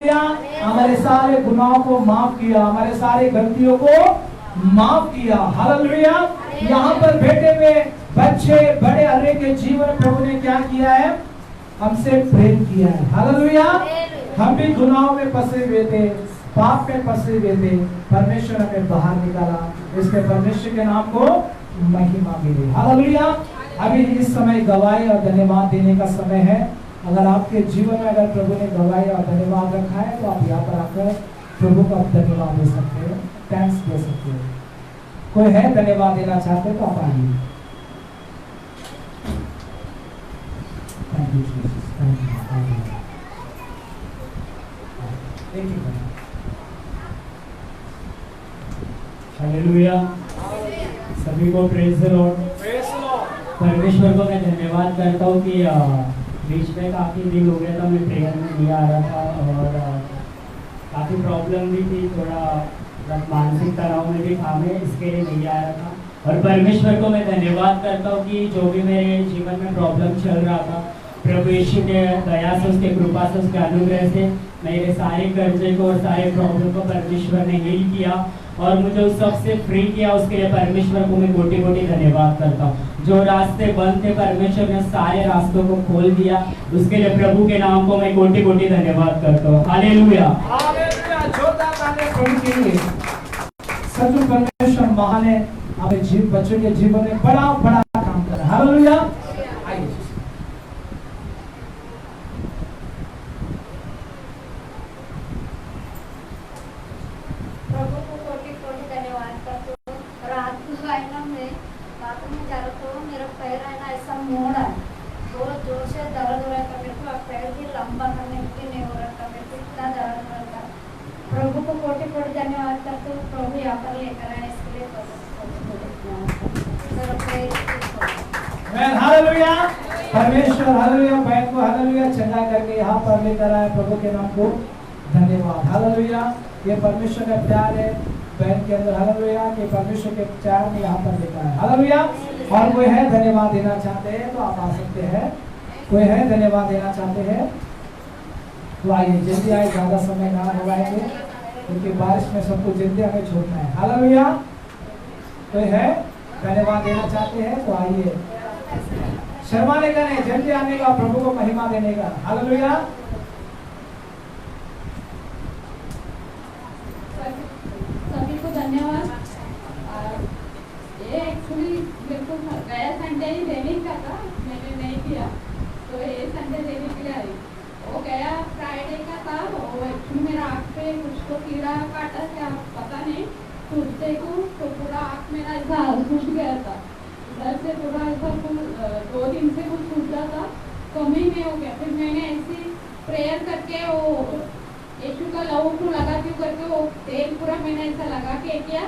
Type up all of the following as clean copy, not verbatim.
हमारे सारे गुनाहों को माफ किया, हमारे सारे गलतियों को माफ किया। हालेलुया। यहाँ पर बैठे हुए बच्चे बड़े हर एक के जीवन प्रभु ने क्या किया है? हमसे प्रेम किया है। हालेलुया। हम भी गुनाहों में फंसे हुए थे, पाप में फंसे हुए थे, परमेश्वर हमें बाहर निकाला। इसके परमेश्वर के नाम को महिमा मिले। हालेलुया। अभी इस समय गवाही और धन्यवाद देने का समय है। अगर आपके जीवन में अगर प्रभु ने गवाही और धन्यवाद रखा है तो आप यहाँ पर आकर प्रभु को आप धन्यवाद दे सकते हो, थैंक्स दे सकते हो। कोई है धन्यवाद देना चाहते तो आप आइए। Thank you Jesus, thank you. Hallelujah. सभी को प्रेज द लॉर्ड। परमेश्वर को मैं धन्यवाद करता हूँ कि बीच में काफ़ी दिन हो गया था, मैं प्रेयर में नहीं आ रहा था और काफ़ी प्रॉब्लम भी थी, थोड़ा मानसिक तनाव में भी था, मैं इसके लिए नहीं आ रहा था। और परमेश्वर को मैं धन्यवाद करता हूँ कि जो भी मेरे जीवन में प्रॉब्लम चल रहा था, प्रभु यीशु के दया से, उसके कृपा से, उसके अनुग्रह से मेरे सारे कर्जे को और सारे प्रॉब्लम को परमेश्वर ने हील किया और मुझे उस सबसे फ्री किया। उसके लिए परमेश्वर को मैं कोटि कोटि धन्यवाद करता हूँ। जो रास्ते बंद थे परमेश्वर ने सारे रास्तों को खोल दिया, उसके लिए प्रभु के नाम को मैं कोटि कोटि धन्यवाद करता हूँ। हालेलुया। सच परमेश्वर महान है, अपने बच्चों के जीवन में बड़ा बड़ा काम कर रहा है। हालेलुया। प्रभु को कोटि कोटि धन्यवाद करते हो। प्रभु यहाँ पर लेकर आए, इसके लिए हालेलुया। परमेश्वर हालेलुया, बहन को हालेलुया चंगा करके यहाँ पर लेकर आए। प्रभु के नाम को धन्यवाद। हालेलुया। ये परमेश्वर का प्यार है बहन के अंदर। हालेलुया। कि परमेश्वर के प्यार में यहाँ पर लेकर आए। हालेलुया। और कोई है धन्यवाद देना चाहते हैं तो आप आ सकते हैं। कोई है धन्यवाद देना चाहते हैं तो आइए, जल्दी आए, ज्यादा समय ना लगाएंगे क्योंकि बारिश में सबको जल्दी हमें छोड़ना है। हालेलुया। कोई है धन्यवाद देना चाहते हैं तो आइए, शर्माने का नहीं, जल्दी आने का, प्रभु को महिमा देने का। हालेलुया। सभी को धन्यवाद। ये एक्चुअली मेरे को गया संडे ही रेनिंग का था, मैंने नहीं किया तो ये संडे देने के लिए आई। वो गया फ्राइडे का था, वो एक्चुअली मेरा आँख पे कुछ तो कीड़ा काटा, क्या पता नहीं, टूटते को तो पूरा आँख मेरा ऐसा सूज गया था। इधर से पूरा ऐसा 2 दिन से कुछ सूजा था, कम ही नहीं हो गया। फिर मैंने ऐसी प्रेयर करके वो यीशु का लहू को लगाती हूँ करके वो तेल पूरा मैंने ऐसा लगा के किया।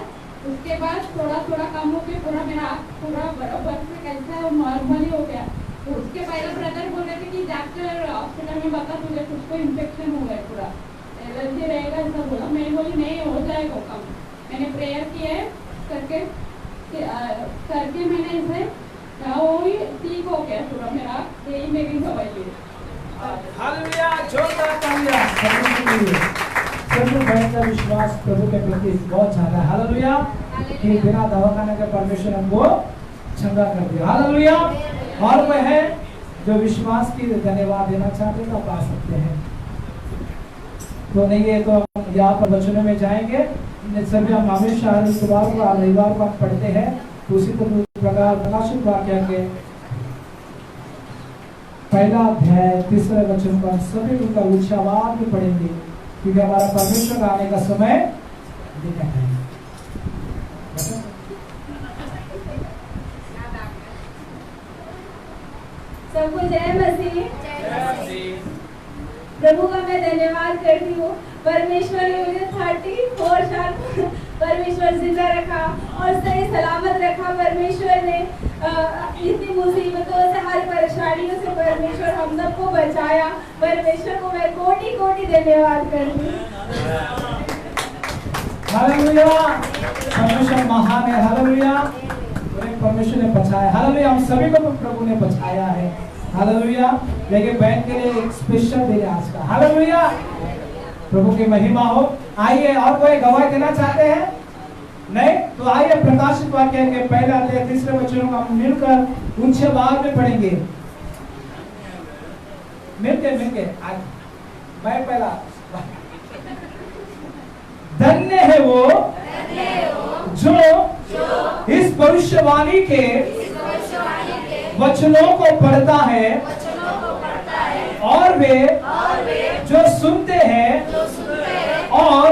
उसके बाद थोड़ा थोड़ा कम हो गया, पूरा मेरा आँख पूरा बराबर से कैसा नॉर्मली हो गया। तो उसके पहले ब्रदर बोल रहे थे कि जाकर हॉस्पिटल में बता, तुझे कुछ तो इन्फेक्शन हो गया, पूरा एलर्जी रहेगा ऐसा बोला। मैं बोली नहीं, हो जाएगा कम। मैंने प्रेयर किया है करके मैंने इसे वो ही ठीक हो गया पूरा मेरा। यही मेरी दवाई है। हालेलुया। जोरदार तालियां प्रभु बहन का विश्वास प्रभु के प्रति बहुत ज्यादा है। हालेलुया। कि बिना दवाखाने के परमेश्वर हमको चंगा कर दिया। हालेलुया। और वह है जो विश्वास की धन्यवाद देना चाहते तो आप आ सकते हैं, तो नहीं है तो यहाँ पर वचनों में जाएंगे। सभी हम हमेशा शुक्रवार को और रविवार को पढ़ते हैं, तो उसी प्रकार प्रकाशित वाक्य के 1 अध्याय 3 वचन पर सभी उनका उच्चावाद में पढ़ेंगे क्योंकि हमारा परमेश्वर आने का समय देखा है। सबको जय मसीह। प्रभु का मैं धन्यवाद करती हूँ। परमेश्वर ने मुझे 34 साल परमेश्वर जिंदा रखा और सही सलामत रखा। परमेश्वर ने इतनी मुसीबतों से, हर परेशानियों से परमेश्वर हम सबको बचाया। परमेश्वर को मैं कोटि कोटि धन्यवाद करती हूँ। हालेलुया। परमेश्वर महान है। हालेलुया। परमेश्वर ने बचाया। हालेलुया। हम सभी को प्रभु ने बचाया है। हालेलुया। लेकिन बहन के लिए एक स्पेशल दिन है आज का। हालेलुया। प्रभु की महिमा हो। आइए, और कोई गवाही देना चाहते हैं? नहीं? तो आइए प्रकाशित वाक्य के पहले अध्याय 3 वचनों को हम मिलकर ऊंचे आवाज में पढ़ेंगे। मिलके आज मैं पहला। धन्य है वो जो इस भविष्यवाणी के वचनों को पढ़ता है और वे जो सुनते हैं और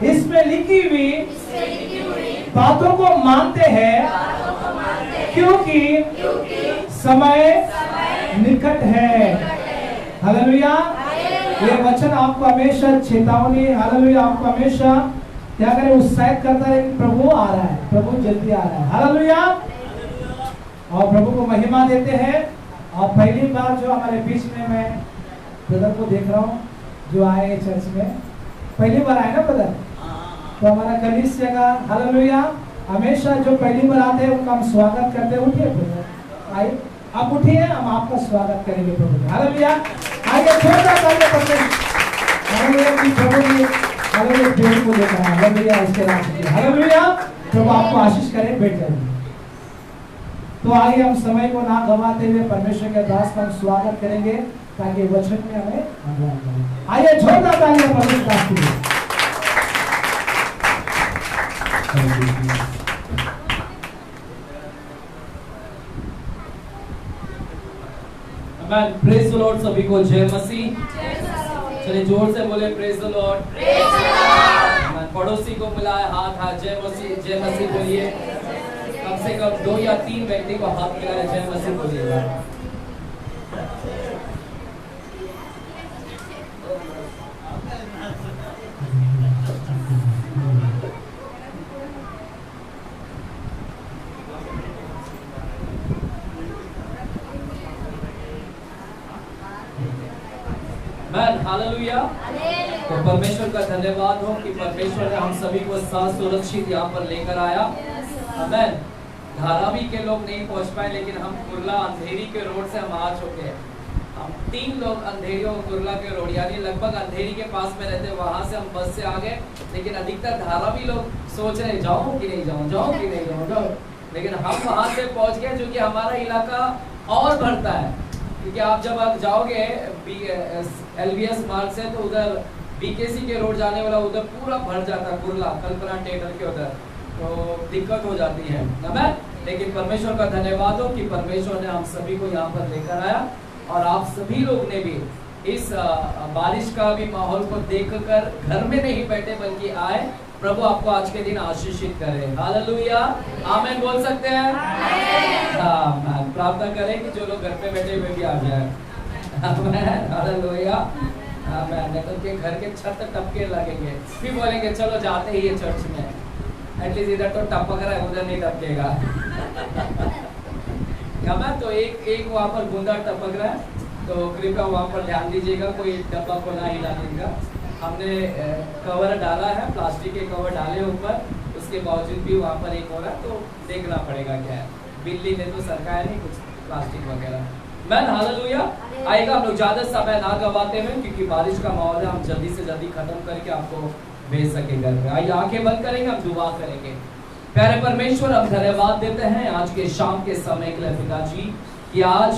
इसमें लिखी हुई बातों को मानते हैं, क्योंकि समय निकट है। हालेलुया। ये वचन आपको हमेशा चेतावनी, हालेलुया, आपको हमेशा क्या करें, उत्साहित करता है कि प्रभु आ रहा है, प्रभु जल्दी आ रहा है। हालेलुया। और प्रभु को महिमा देते हैं। और पहली बार जो हमारे बीच में मैं ब्रदर को देख रहा हूँ जो आए चर्च में, पहली बार आए ना ब्रदर, तो हमारा कलीसिया का हालेलुया हमेशा जो पहली बार आते हैं उनका हम स्वागत करते हैं। उठिए ब्रदर, आइए आप उठिए, हम आपका स्वागत करेंगे प्रभु। हालेलुया। आइए छोटा ताली पकड़े। हालेलुया की प्रभु की हालेलुया प्रेम को देखा है। हालेलुया इसके नाम से हालेलुया। प्रभु आपको आशीष करे। बैठ जाइए। तो आइए हम समय को ना गवाते हुए परमेश्वर के दास का हम स्वागत करेंगे ताकि वचन में हमें आह्वान करें। आइए जोरदार तालियां परमेश्वर दास के लिए। आमेन। Praise the Lord. सभी को जय मसीह। चलिए जोर से बोले प्रेज द लॉर्ड। पड़ोसी को मिलाए हाथ, जय मसीह बोलिए। कम से कम 2 या 3 व्यक्ति को हाथ मिलाए जय मसीह बोलिएगा। हालेलुया। तो परमेश्वर का धन्यवाद हो कि परमेश्वर ने हम सभी को साथ सुरक्षित यहाँ पर लेकर आया। आमेन। धारावी के लोग नहीं पहुंच पाए, लेकिन हम कुर्ला अंधेरी के रोड से हम आ चुके हैं। हम 3 लोग अंधेरी और कुर्ला के रोड, यानी लगभग अंधेरी के पास में रहते, वहां से हम बस से आ गए। लेकिन अधिकतर धारावी लोग सोच रहे जाऊं कि नहीं जाऊं, जाऊं कि नहीं जाऊं, लेकिन हम वहां से पहुंच गए, जो कि हमारा इलाका और बढ़ता है। क्योंकि आप जब आप जाओगे LBS मार्ग से, तो उधर BKC के रोड जाने वाला उधर पूरा भर जाता है, कुर्ला कल्पना थिएटर के उधर, तो दिक्कत हो जाती है। लेकिन परमेश्वर का धन्यवाद हो कि परमेश्वर ने हम सभी को यहाँ पर लेकर आया, और आप सभी लोग ने भी इस बारिश का भी माहौल को देखकर घर में नहीं बैठे बल्कि आए। प्रभु आपको आज के दिन आशीषित करे। हालेलुया। आमीन बोल सकते हैं? हाँ, प्रार्थना करें कि जो लोग घर पे बैठे हुए भी आ जाए। आमीन। हालेलुया। आमीन। नहीं तो के घर के छत टपके लगेंगे, फिर बोलेंगे चलो जाते ही है चर्च में, एटलीस्ट इधर तो टपक रहा है, उधर नहीं टपकेगा। तो एक वहाँ पर बूंदा टपक रहा है, तो कृपया वहाँ पर ध्यान दीजिएगा, कोई डब्बा को ना हिला दीजिएगा। हमने कवर डाला है, प्लास्टिक के कवर डाले ऊपर, उसके बावजूद भी वहाँ पर एक हो रहा है, तो देखना पड़ेगा क्या है। बिल्ली ने तो सरकाया नहीं कुछ प्लास्टिक वगैरह। Man hallelujah. आएगा, हम लोग ज्यादा समय ना गवाते हुए, क्योंकि बारिश का माहौल है, हम जल्दी से जल्दी खत्म करके आपको भेज सके घर पे। आइए आंखें बंद करेंगे, हम दुआ करेंगे। प्यारे परमेश्वर, हम धन्यवाद देते हैं आज के शाम के समय के लिए पिताजी, कि आज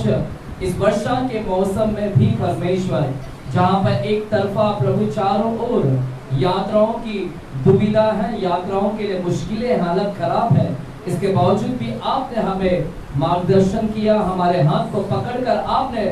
इस वर्षा के मौसम में भी परमेश्वर, जहाँ पर एक तरफा प्रभु चारों ओर यात्राओं की दुविधा है, यात्राओं के लिए मुश्किलें, हालत खराब है, इसके बावजूद भी आपने हमें मार्गदर्शन किया, हमारे हाथ को पकड़कर आपने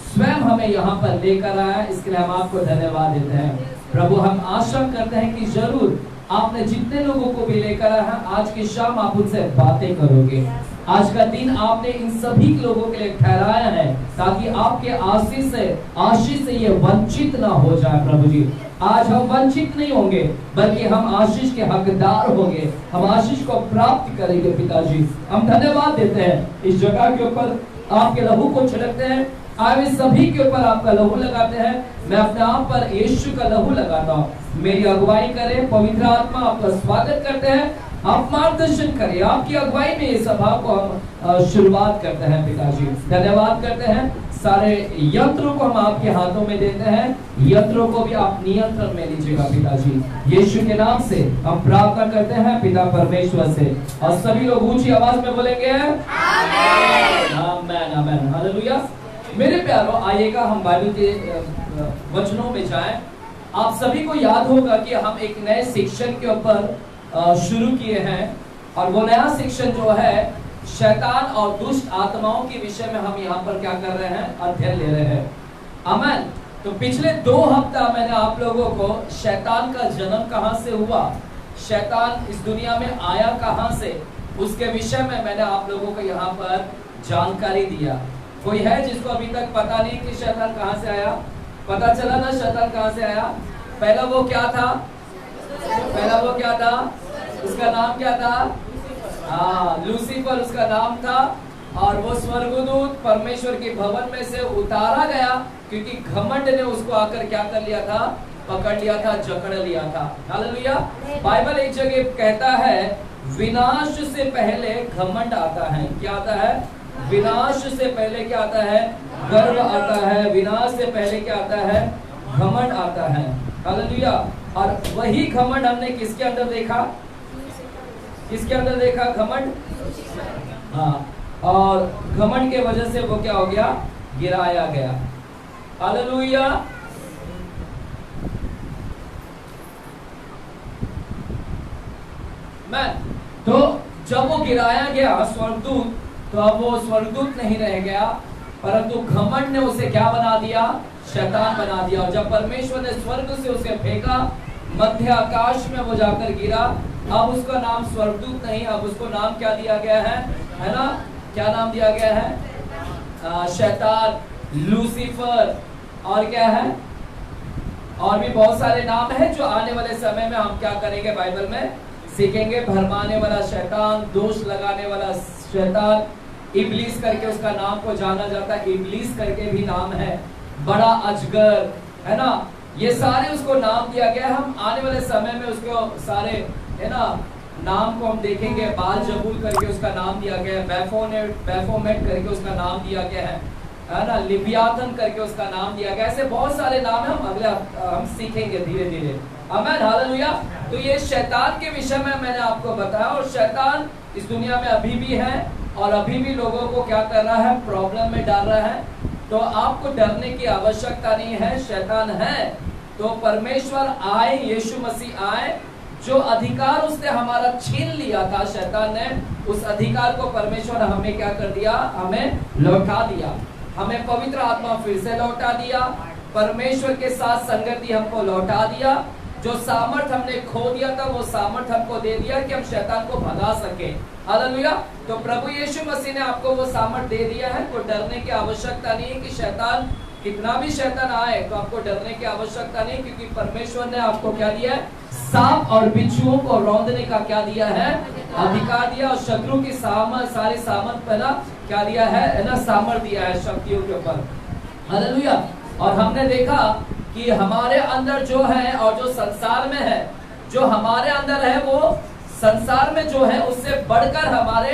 स्वयं हमें यहाँ पर लेकर आया। इसके लिए हम आपको धन्यवाद देते हैं प्रभु। हम आशा करते हैं कि जरूर आपने जितने लोगों को भी लेकर आया है, आज की शाम आप उनसे बातें करोगे। आज का दिन आपने इन सभी लोगों के लिए ठहराया है, ताकि आपके आशीष से ये वंचित ना हो जाए। प्रभु जी, आज हम वंचित नहीं होंगे, बल्कि हम आशीष के हकदार होंगे, हम आशीष को प्राप्त करेंगे। पिताजी, हम धन्यवाद देते हैं इस जगह के ऊपर आपके लहू को छिड़कते हैं। आज सभी के ऊपर आपका लहू लगाते हैं। मैं अपने आप पर यीशु का लहू लगाता हूँ। मेरी अगुवाई करें पवित्र आत्मा, आपका स्वागत करते हैं, आप मार्गदर्शन करें। आपकी अगुवाई में इस सभा को हम शुरुआत करते हैं। पिताजी, धन्यवाद करते हैं सारे यंत्रों को हम आपके हाथों में देते हैं, यंत्रों को भी आप नियंत्रण में लीजिएगा पिताजी। यीशु के नाम से हम प्रार्थना करते हैं पिता परमेश्वर से, और सभी लोग ऊंची आवाज में बोलेंगे आमीन आमीन आमीन हालेलुया। मेरे प्यारों, आइएगा हम बाइबल के वचनों में जाएं। आप सभी को याद होगा कि हम एक नए शिक्षण के ऊपर शुरू किए हैं, और वो नया शिक्षण जो है शैतान और दुष्ट आत्माओं के विषय में हम यहाँ पर क्या कर रहे हैं, अध्ययन ले रहे हैं। आमीन। तो पिछले 2 हफ्ता मैंने आप लोगों को शैतान का जन्म कहाँ से हुआ, शैतान इस दुनिया में आया कहाँ से, उसके विषय में मैंने आप लोगों को यहाँ पर जानकारी दिया। कोई है जिसको अभी तक पता नहीं कि शैतान कहाँ से आया? पता चला ना शैतान कहाँ से आया? पहला वो क्या था? उसका नाम क्या था? लूसीफर उसका नाम था, और वो स्वर्गदूत परमेश्वर के भवन में से उतारा गया, क्योंकि घमंड ने उसको आकर क्या कर लिया था? पकड़ लिया था, जकड़ लिया था। हालेलुया। बाइबल एक जगह कहता है विनाश से पहले घमंड आता है। क्या आता है? विनाश से पहले क्या आता है? गर्व आता है। विनाश से पहले क्या आता है? घमंड आता है। हालेलुया। और वही घमंड हमने किसके अंदर देखा? किसके अंदर देखा घमंड? हाँ, और घमंड के वजह से वो क्या हो गया? गिराया गया। हालेलुया। मैं तो जब वो गिराया गया स्वर्गदूत, तो अब वो स्वर्गदूत नहीं रह गया, परंतु घमंड ने उसे क्या बना दिया? शैतान बना दिया। और जब परमेश्वर ने स्वर्ग से उसे फेंका, मध्य आकाश में वो जाकर गिरा। अब उसका नाम स्वर्गदूत नहीं, अब उसको नाम क्या दिया गया है ना? क्या नाम दिया गया है? शैतान, लूसीफर, और क्या है? और भी बहुत सारे नाम हैं जो आने वाले समय में हम क्या करेंगे, बाइबल में सीखेंगे। भरमाने वाला शैतान, दोष लगाने वाला शैतान, इब्लीस करके उसका नाम को जाना जाता है, इब्लीस करके भी नाम है, बड़ा अजगर, है ना? ये सारे उसको नाम दिया गया है। हम आने वाले समय में उसको सारे, है ना, नाम को हम देखेंगे। बाल जबूल करके उसका नाम दिया गया है, बैफोमेट करके उसका नाम दिया गया है ना, लिबियाथन करके उसका नाम दिया गया। ऐसे बहुत सारे नाम है, हम सीखेंगे धीरे धीरे। आमीन हालेलुया। तो ये शैतान के विषय में मैंने आपको बताया, और शैतान इस दुनिया में अभी भी है, और अभी भी लोगों को क्या कर रहा है? प्रॉब्लम में डाल रहा है। तो आपको डरने की आवश्यकता नहीं है। शैतान है तो परमेश्वर आए, यीशु मसीह आए, जो अधिकार उसने हमारा छीन लिया था शैतान ने, उस अधिकार को परमेश्वर ने हमें क्या कर दिया? हमें लौटा दिया। हमें पवित्र आत्मा फिर से लौटा दिया, परमेश्वर के साथ संगति हमको लौटा दिया। जो सामर्थ हमने खो दिया था, वो सामर्थ हमको दे दिया कि हम शैतान को भगा सके। हालेलुया। तो प्रभु यीशु मसीह ने आपको वो सामर्थ दे दिया है। कोई डरने की आवश्यकता नहीं है कि शैतान, कितना भी शैतान आए तो आपको डरने की आवश्यकता नहीं, क्योंकि परमेश्वर ने आपको क्या दिया है? सांप और बिच्छुओं को रौंदने का क्या दिया है? अधिकार दिया। और शत्रु की सारी सामर्थ पहला क्या दिया है ना? सामर्थ दिया है शक्तियों के ऊपर। हालेलुया। और हमने देखा कि हमारे अंदर जो है और जो संसार में है, जो हमारे अंदर है वो संसार में जो है उससे बढ़कर हमारे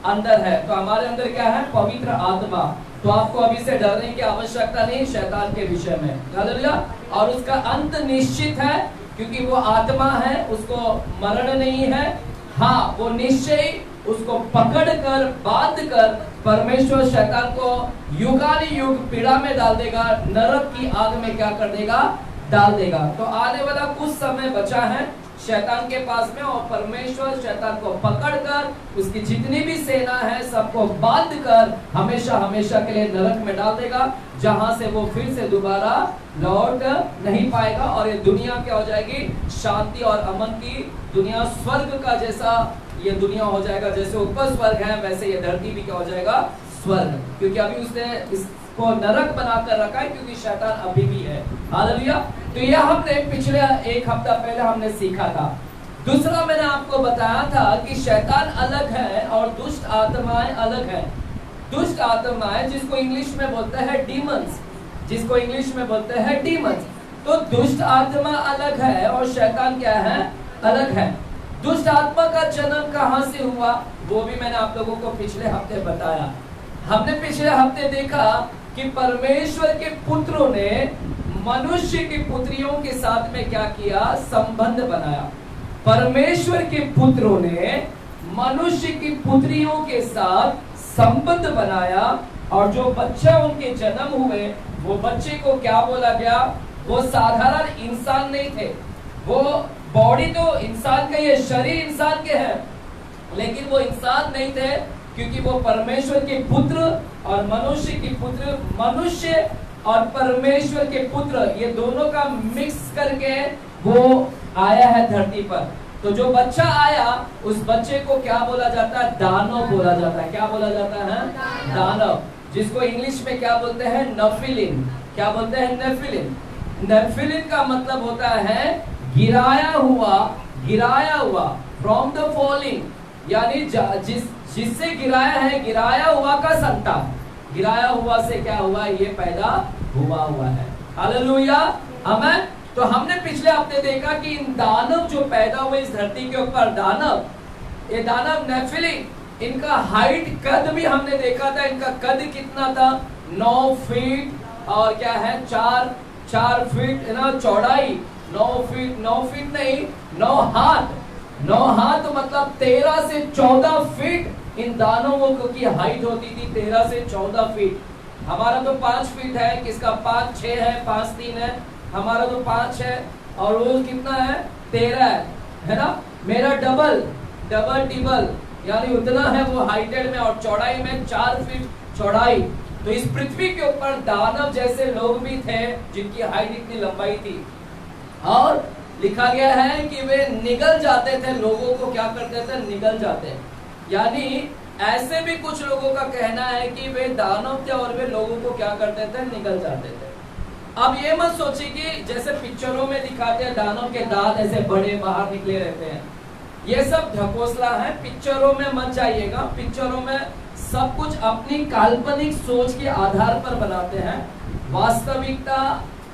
अंदर है। तो हमारे अंदर क्या है? पवित्र आत्मा। तो आपको अभी से डरने की आवश्यकता नहीं शैतान के विषय में। हालेलुया। और उसका अंत निश्चित है, क्योंकि वो आत्मा है, उसको मरण नहीं है। हाँ, वो निश्चय उसको पकड़कर बांध कर परमेश्वर शैतान को युगानी युग पीड़ा में डाल देगा, नरक की आग में क्या कर देगा? डाल देगा। तो आने वाला कुछ समय बचा है शैतान के पास में, और परमेश्वर शैतान को पकड़कर उसकी जितनी भी सेना है सबको बांध कर हमेशा हमेशा के लिए नरक में डाल देगा, जहां से वो फिर से दोबारा लौट नहीं पाएगा। और ये दुनिया क्या हो जाएगी? शांति और अमन की दुनिया, स्वर्ग का जैसा ये दुनिया हो जाएगा। जैसे ऊपर स्वर्ग है, वैसे ये धरती भी क्या हो जाएगा? स्वर्ग। क्योंकि अभी उसने इसको नरक बनाकर रखा है, क्योंकि शैतान अभी भी है। हालेलुया। तो यह हमने पिछले 1 हफ्ता पहले हमने सीखा था। दूसरा मैंने आपको बताया था कि शैतान अलग है और दुष्ट आत्माएं अलग है। दुष्ट आत्माएं जिसको इंग्लिश में बोलते हैं डीमंस, जिसको इंग्लिश में बोलते हैं डीमंस। तो दुष्ट आत्मा अलग है और शैतान क्या है? अलग है। दुष्ट आत्मा का जन्म कहां से हुआ वो भी मैंने आप लोगों को पिछले हफ्ते बताया। हमने पिछले हफ्ते देखा कि कि परमेश्वर के पुत्रों ने मनुष्य की पुत्रियों के साथ में क्या किया, संबंध बनाया। परमेश्वर के पुत्रों ने मनुष्य की पुत्रियों के साथ संबंध बनाया, और जो बच्चा उनके जन्म हुए वो बच्चे को क्या बोला गया, वो साधारण इंसान नहीं थे। वो बॉडी तो इंसान का, ये शरीर इंसान के हैं, लेकिन वो इंसान नहीं थे, क्योंकि वो परमेश्वर के पुत्र और मनुष्य के पुत्र, मनुष्य और परमेश्वर के पुत्र, ये दोनों का मिक्स करके वो आया है धरती पर। तो जो बच्चा आया उस बच्चे को क्या बोला जाता है, दानव बोला जाता है। क्या बोला जाता है, दानव, जिसको इंग्लिश में क्या बोलते हैं, नेफिलिम। क्या बोलते हैं, नेफिलिम। नेफिलिम का मतलब होता है गिराया हुआ, गिराया हुआ, फ्रॉम द फॉलिंग, यानी जिससे गिराया है, गिराया हुआ का संतान। गिराया हुआ से क्या हुआ, ये पैदा हुआ है। हालेलुया, आमीन। तो हमने पिछले हफ्ते देखा कि इन दानव जो पैदा हुए इस धरती के ऊपर, दानव, ये दानव नेफिलिम, इनका हाइट, कद भी हमने देखा था। इनका कद कितना था, 9 फीट और क्या है, 4 फीट है ना चौड़ाई, 9 फीट नहीं, 9 हाथ। 9 हाथ मतलब 13 से 14 फीट इन दानवों की हाइट होती थी, 13 से 14 फीट। हमारा तो 5 फीट है, किसका 5-6 है, 5-3 है, हमारा तो 5 है, और वो कितना है, 13 है ना। मेरा डबल टिबल यानी उतना है वो हाइटेड में, और चौड़ाई में 4 फीट चौड़ाई। तो इस पृथ्वी के ऊपर दानव जैसे लोग भी थे जिनकी हाइट इतनी लंबाई थी, और लिखा गया है कि वे निगल जाते थे, लोगों को क्या करते थे, निगल जाते। यानी ऐसे भी कुछ लोगों का कहना है कि वे दानव थे और वे लोगों को क्या करते थे, निगल जाते थे। अब ये मत सोचिए कि जैसे पिक्चरों में दिखाते हैं दानव के दांत ऐसे बड़े बाहर निकले रहते हैं, ये सब ढकोसला है। पिक्चरों में मत जाइएगा, पिक्चरों में सब कुछ अपनी काल्पनिक सोच के आधार पर बनाते हैं। वास्तविकता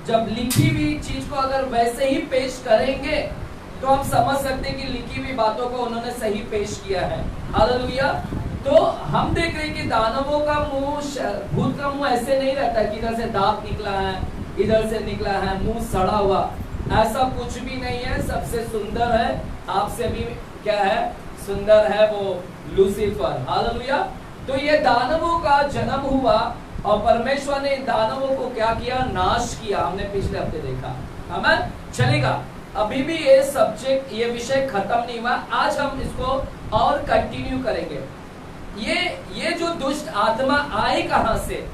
जब लिखी हुई चीज को अगर वैसे ही पेश करेंगे तो हम समझ सकते हैं कि लिखी हुई बातों को उन्होंने सही पेश किया है। हालेलुया। तो हम देख रहे हैं कि दानवों का मुंह, भूत का मुंह ऐसे नहीं रहता कि इधर से दांत निकला है, इधर से निकला है, मुंह सड़ा हुआ, ऐसा कुछ भी नहीं है। सबसे सुंदर है, आपसे भी क्या है, सुंदर है वो लूसीफर। हालेलुया। तो ये दानवों का जन्म हुआ और परमेश्वर ने दानवों को क्या किया, नाश किया। हमने पिछले हफ्ते देखा। आमीन। चलेगा, अभी भी ये सब्जेक्ट, ये विषय खत्म नहीं हुआ। आज हम इसको और कंटिन्यू करेंगे। ये जो दुष्ट आत्मा आई कहां से,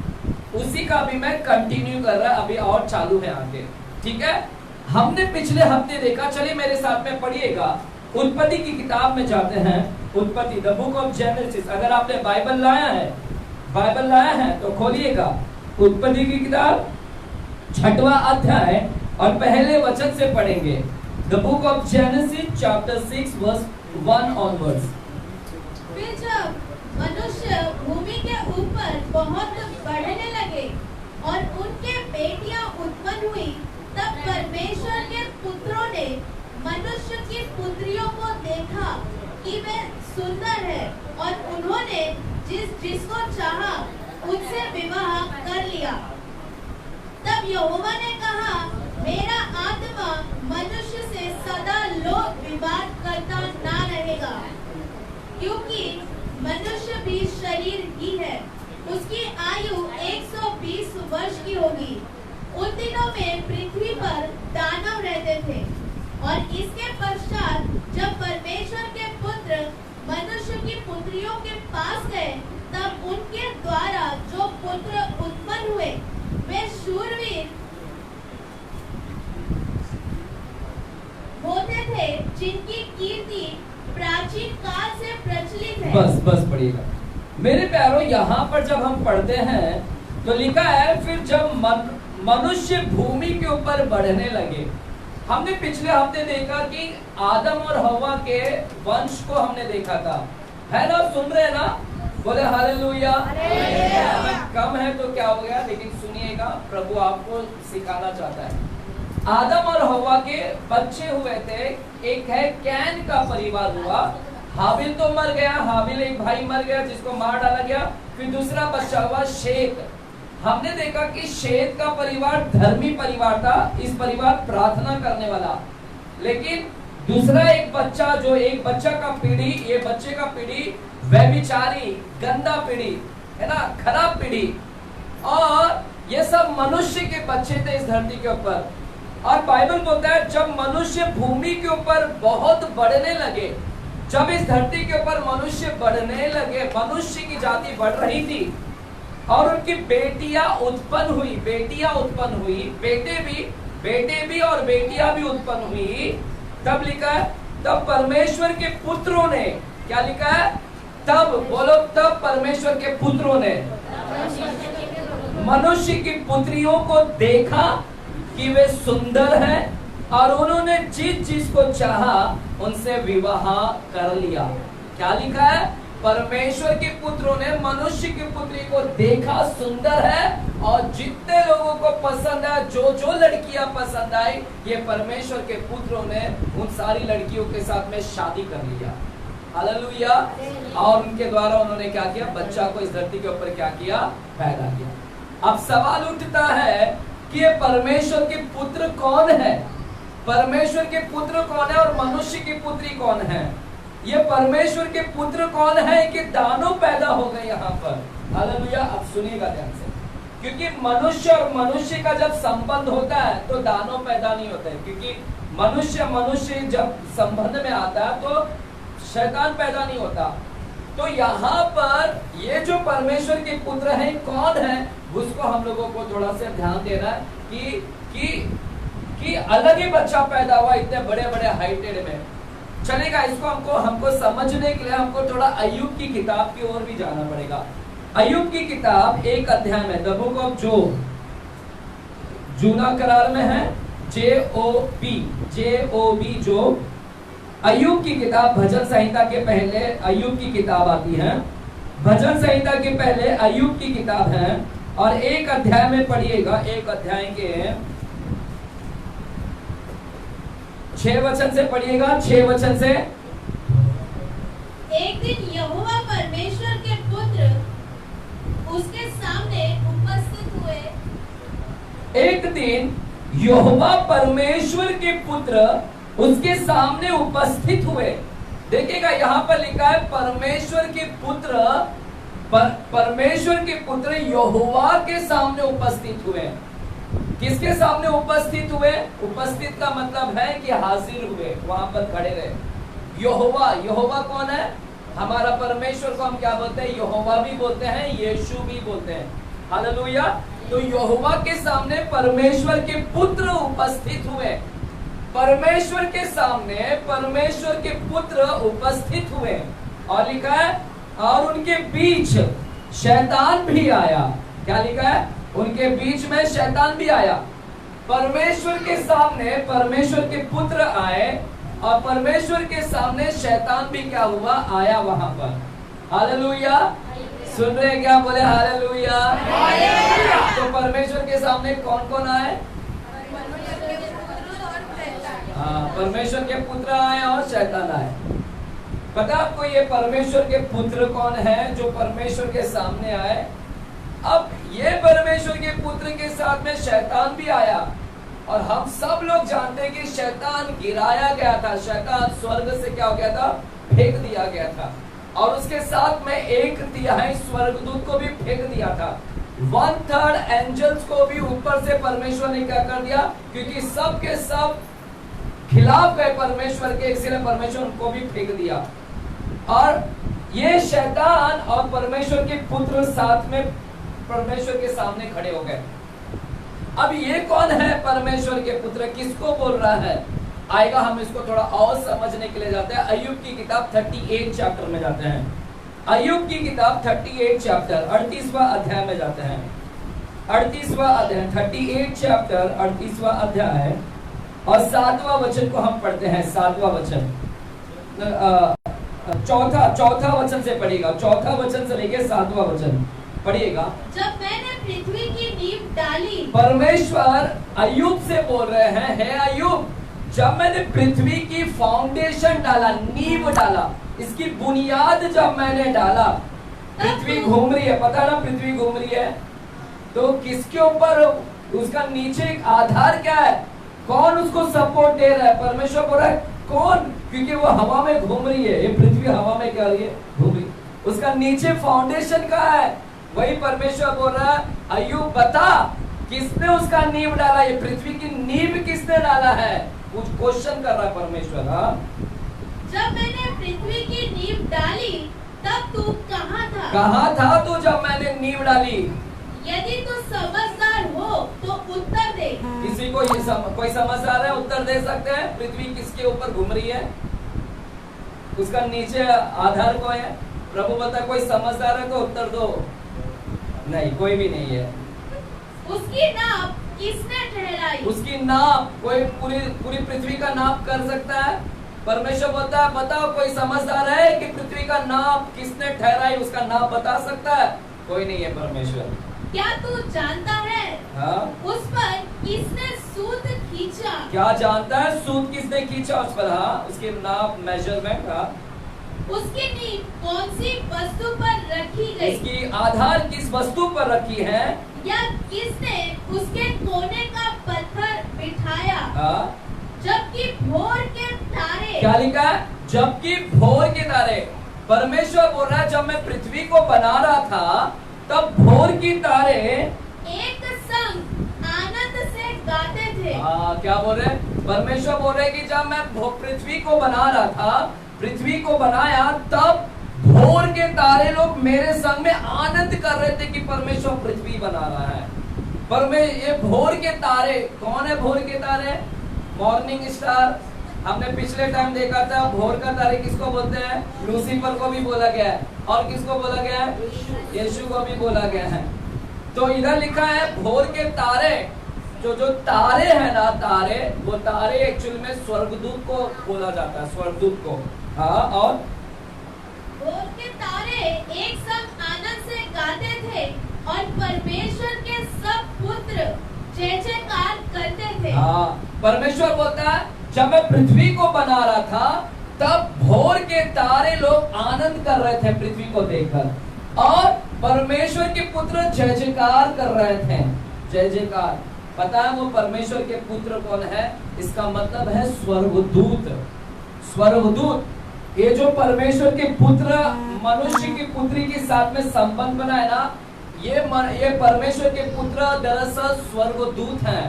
उसी का भी मैं कंटिन्यू कर रहा, अभी और चालू है आगे। ठीक है, हमने पिछले हफ्ते देखा, चलिए मेरे साथ में पढ़िएगा। उत्पत्ति की किताब में जाते हैं। उत्पत्ति, द बुक ऑफ जेनेसिस। अगर आपने बाइबल लाया है तो खोलिएगा उत्पत्ति की किताब, 6वां अध्याय और पहले वचन से पढ़ेंगे। The book of Genesis chapter 6 verse 1 onwards. फिर जब मनुष्य भूमि के ऊपर बहुत बढ़ने लगे और उनके बेटियां उत्पन्न हुई, तब परमेश्वर के पुत्रों ने मनुष्य की पुत्रियों को देखा कि वे सुंदर है, और उन्होंने जिसको चाहा उससे विवाह कर लिया। तब यहोवा ने कहा, मेरा आत्मा मनुष्य से सदा लोक विवाद करता ना रहेगा, क्योंकि मनुष्य भी शरीर ही है, उसकी आयु 120 वर्ष की होगी। उन दिनों में पृथ्वी पर दानव रहते थे, और इसके पश्चात जब परमेश्वर के पुत्र मनुष्य की पुत्रियों के पास गए, तब उनके द्वारा जो पुत्र उत्पन्न हुए वे शूरवीर होते थे, जिनकी कीर्ति प्राचीन काल से प्रचलित है। बस पढ़िएगा मेरे प्यारो। यहाँ पर जब हम पढ़ते हैं तो लिखा है, फिर जब मनुष्य भूमि के ऊपर बढ़ने लगे। हमने पिछले हफ्ते देखा कि आदम और हवा के वंश को हमने देखा था, है ना। सुन रहे ना, बोले हालेलुया। कम है तो क्या हो गया, लेकिन सुनिएगा, प्रभु आपको सिखाना चाहता है। आदम और हवा के बच्चे हुए थे। एक है कैन का परिवार हुआ। हाबिल तो मर गया, हाबिल एक भाई मर गया जिसको मार डाला गया। फिर दूसरा बच्चा हुआ शेत। हमने देखा कि शेत का परिवार धर्मी परिवार था, इस परिवार प्रार्थना करने वाला, लेकिन दूसरा एक बच्चा, जो एक बच्चा का पीढ़ी, ये बच्चे का पीढ़ी व्यभिचारी, गंदा पीढ़ी है ना, खराब पीढ़ी, और ये सब मनुष्य के बच्चे थे इस धरती के ऊपर। और बाइबल बोलता है जब मनुष्य भूमि के ऊपर बहुत बढ़ने लगे, जब इस धरती के ऊपर मनुष्य बढ़ने लगे, मनुष्य की जाति बढ़ रही थी और उनकी बेटियां उत्पन्न हुई, बेटे भी और बेटियां भी उत्पन्न हुई, तब लिखा है, तब परमेश्वर के पुत्रों ने, क्या लिखा है, तब बोलो, तब परमेश्वर के पुत्रों ने मनुष्य की पुत्रियों को देखा कि वे सुंदर हैं और उन्होंने जिस चीज को चाहा उनसे विवाह कर लिया। क्या लिखा है, परमेश्वर के पुत्रों ने मनुष्य की पुत्री को देखा सुंदर है, और जितने लोगों को पसंद है, जो लड़कियां पसंद आई, ये परमेश्वर के पुत्रों ने उन सारी लड़कियों के साथ में शादी कर लिया। हालेलुया। और उनके द्वारा उन्होंने क्या किया, बच्चा को इस धरती के ऊपर क्या किया, पैदा किया। अब सवाल उठता है कि ये परमेश्वर के पुत्र कौन है, परमेश्वर के पुत्र कौन है और मनुष्य की पुत्री कौन है? ये परमेश्वर के पुत्र कौन है कि दानव पैदा हो गए यहाँ पर। हालेलुया। अब सुनिएगा ध्यान से, क्योंकि मनुष्य और मनुष्य का जब संबंध होता है तो दानव पैदा नहीं होते, क्योंकि मनुष्य जब संबंध में आता है तो शैतान पैदा नहीं होता। तो यहाँ पर ये जो परमेश्वर के पुत्र हैं कौन है, उसको हम लोगों को थोड़ा सा ध्यान देना है कि अलग ही बच्चा पैदा हुआ इतने बड़े बड़े हाइटेड में। चलेगा, इसको हमको समझने के लिए हमको थोड़ा अय्यूब की किताब की ओर भी जाना पड़ेगा। अय्यूब की किताब 1 अध्याय में, द बुक ऑफ जोब, जूना करार में है, J-O-B जोब। अय्यूब की किताब भजन संहिता के पहले अय्यूब की किताब आती है, भजन संहिता के पहले अय्यूब की किताब है, और 1 अध्याय में पढ़िएगा, 1 अध्याय के 6 वचन से पढ़िएगा, 6 वचन से। एक दिन यहोवा परमेश्वर के पुत्र उसके सामने उपस्थित हुए। एक दिन यहोवा परमेश्वर के पुत्र उसके सामने उपस्थित हुए। देखिएगा यहाँ पर लिखा है परमेश्वर के पुत्र, परमेश्वर के पुत्र यहोवा के सामने उपस्थित हुए। किसके सामने उपस्थित हुए? उपस्थित का मतलब है कि हाजिर हुए, वहां पर खड़े रहे। यहोवा कौन है? हमारा परमेश्वर को हम क्या बोलते हैं? यहोवा भी बोलते हैं, यीशु भी बोलते हैं। हालेलुया। तो यहोवा के सामने परमेश्वर के पुत्र उपस्थित हुए, परमेश्वर के सामने परमेश्वर के पुत्र उपस्थित हुए, और लिखा है और उनके बीच शैतान भी आया। क्या लिखा है? उनके बीच में शैतान भी आया। परमेश्वर के सामने परमेश्वर के पुत्र आए और परमेश्वर के सामने शैतान भी क्या हुआ? आया वहां पर। हालेलुया। सुन रहे क्या? बोले हालेलुया। तो परमेश्वर के सामने कौन कौन आए? परमेश्वर के पुत्र आए और शैतान आए। पता आपको ये परमेश्वर के पुत्र कौन है जो परमेश्वर के सामने आए? अब ये परमेश्वर के पुत्र के साथ में शैतान भी आया, और हम सब लोग जानते हैं कि शैतान गिराया गया था, शैतान स्वर्ग से क्या हो गया था? फेंक दिया गया था, और उसके साथ में 1/3 स्वर्गदूत को भी फेंक दिया था। 1/3 एंजल्स को भी ऊपर से परमेश्वर ने क्या कर दिया? क्योंकि सब के सब खिलाफ गए परमेश्वर के, इसलिए परमेश्वर उनको भी फेंक दिया। और ये शैतान और परमेश्वर के पुत्र साथ में परमेश्वर के सामने खड़े हो गए। अब ये कौन है परमेश्वर के पुत्र? किसको बोल रहा है? आएगा, हम इसको थोड़ा और समझने के लिए जाते हैं। अय्यूब की किताब 38 चैप्टर में जाते हैं। अय्यूब की किताब 38 चैप्टर 38वां अध्याय में जाते हैं। 38वां अध्याय 38 चैप्टर 38वां अध्याय और 7वां वचन को हम पढ़ते हैं। 7वां वचन, चौथा वचन से पढ़िएगा, चौथा वचन से लेके 7वां वचन पढ़िएगा। जब मैंने पृथ्वी की नींव डाली, परमेश्वर अय्यूब से बोल रहे हैं, हे अय्यूब, जब मैंने पृथ्वी की फाउंडेशन डाला, नींव डाला, इसकी बुनियाद जब मैंने डाला, पृथ्वी घूम रही है, पता ना पृथ्वी घूम रही है, तो किसके ऊपर, उसका नीचे एक आधार क्या है, कौन उसको सपोर्ट दे रहा है? परमेश्वर बोल रहा है कौन, क्योंकि वो हवा में घूम रही है, ये पृथ्वी हवा में क्या रही है, घूम रही। उसका नीचे फाउंडेशन का है, वही परमेश्वर बोल रहा है अय्यूब बता किसने उसका नींव डाला, ये पृथ्वी की नींव किसने डाला है, कुछ क्वेश्चन कर रहा है परमेश्वर। हाँ, जब मैंने पृथ्वी की नींव डाली तब तू कहाँ था? कहाँ था तू जब मैंने नींव डाली? यदि तू समझदार हो तो उत्तर दे। किसी को ये कोई समझदार है, उत्तर दे सकते हैं? पृथ्वी किसके ऊपर घूम रही है, उसका नीचे आधार कौन है? प्रभु बता, कोई समझदार है तो उत्तर दो। नहीं, कोई भी नहीं है। उसकी नाप किसने ठहराई? उसकी नाप, कोई पूरी पृथ्वी का नाप कर सकता है? परमेश्वर बोलता है बताओ कोई समझदार है कि पृथ्वी का नाप किसने ठहराई, उसका नाप बता सकता है? कोई नहीं है परमेश्वर। क्या तू जानता है हाँ? उस पर किसने सूत खींचा? क्या जानता है सूत किसने खींचा उस पर? हाँ, उसके नाप, मेजरमेंट। हाँ, उसकी नींव कौन सी वस्तु पर रखी गई? उसकी आधार किस वस्तु पर रखी है? या किसने उसके कोने का पत्थर बिठाया? हाँ? जबकि भोर के तारे, क्या लिखा है? जबकि भोर के तारे। परमेश्वर बोल रहा है जब मैं पृथ्वी को बना रहा था तब भोर की तारे एक संग आनंद से गाते थे। क्या बोल रहे? परमेश्वर बोल रहे कि जब मैं पृथ्वी को बना रहा था, पृथ्वी को बनाया, तब भोर के तारे लोग मेरे संग में आनंद कर रहे थे कि परमेश्वर पृथ्वी बना रहा है। पर ये भोर के तारे कौन है? भोर के तारे मॉर्निंग स्टार। हमने पिछले टाइम देखा था भोर का तारे किसको बोलते हैं? लूसीफर को भी बोला गया है, और किसको बोला गया है? यीशु को भी बोला गया है। तो इधर लिखा है भोर के तारे, जो तारे हैं ना, तारे, वो तारे एक्चुअली में स्वर्गदूत को बोला जाता है, स्वर्गदूत को। हाँ, और भोर के तारे एक संग आनंद से गाते थे और परमेश्वर के सब पुत्र जय जयकार करते थे। हाँ, परमेश्वर बोलता है जब मैं पृथ्वी को बना रहा था तब भोर के तारे लोग आनंद कर रहे थे पृथ्वी को देखकर, और परमेश्वर के पुत्र जय जयकार कर रहे थे। जय जयकार। पता है वो परमेश्वर के पुत्र कौन है? इसका मतलब है स्वर्गदूत। स्वर्गदूत, ये जो परमेश्वर के पुत्र मनुष्य की पुत्री के साथ में संबंध बना है ना, ये परमेश्वर के पुत्र दरअसल स्वर्गदूत हैं।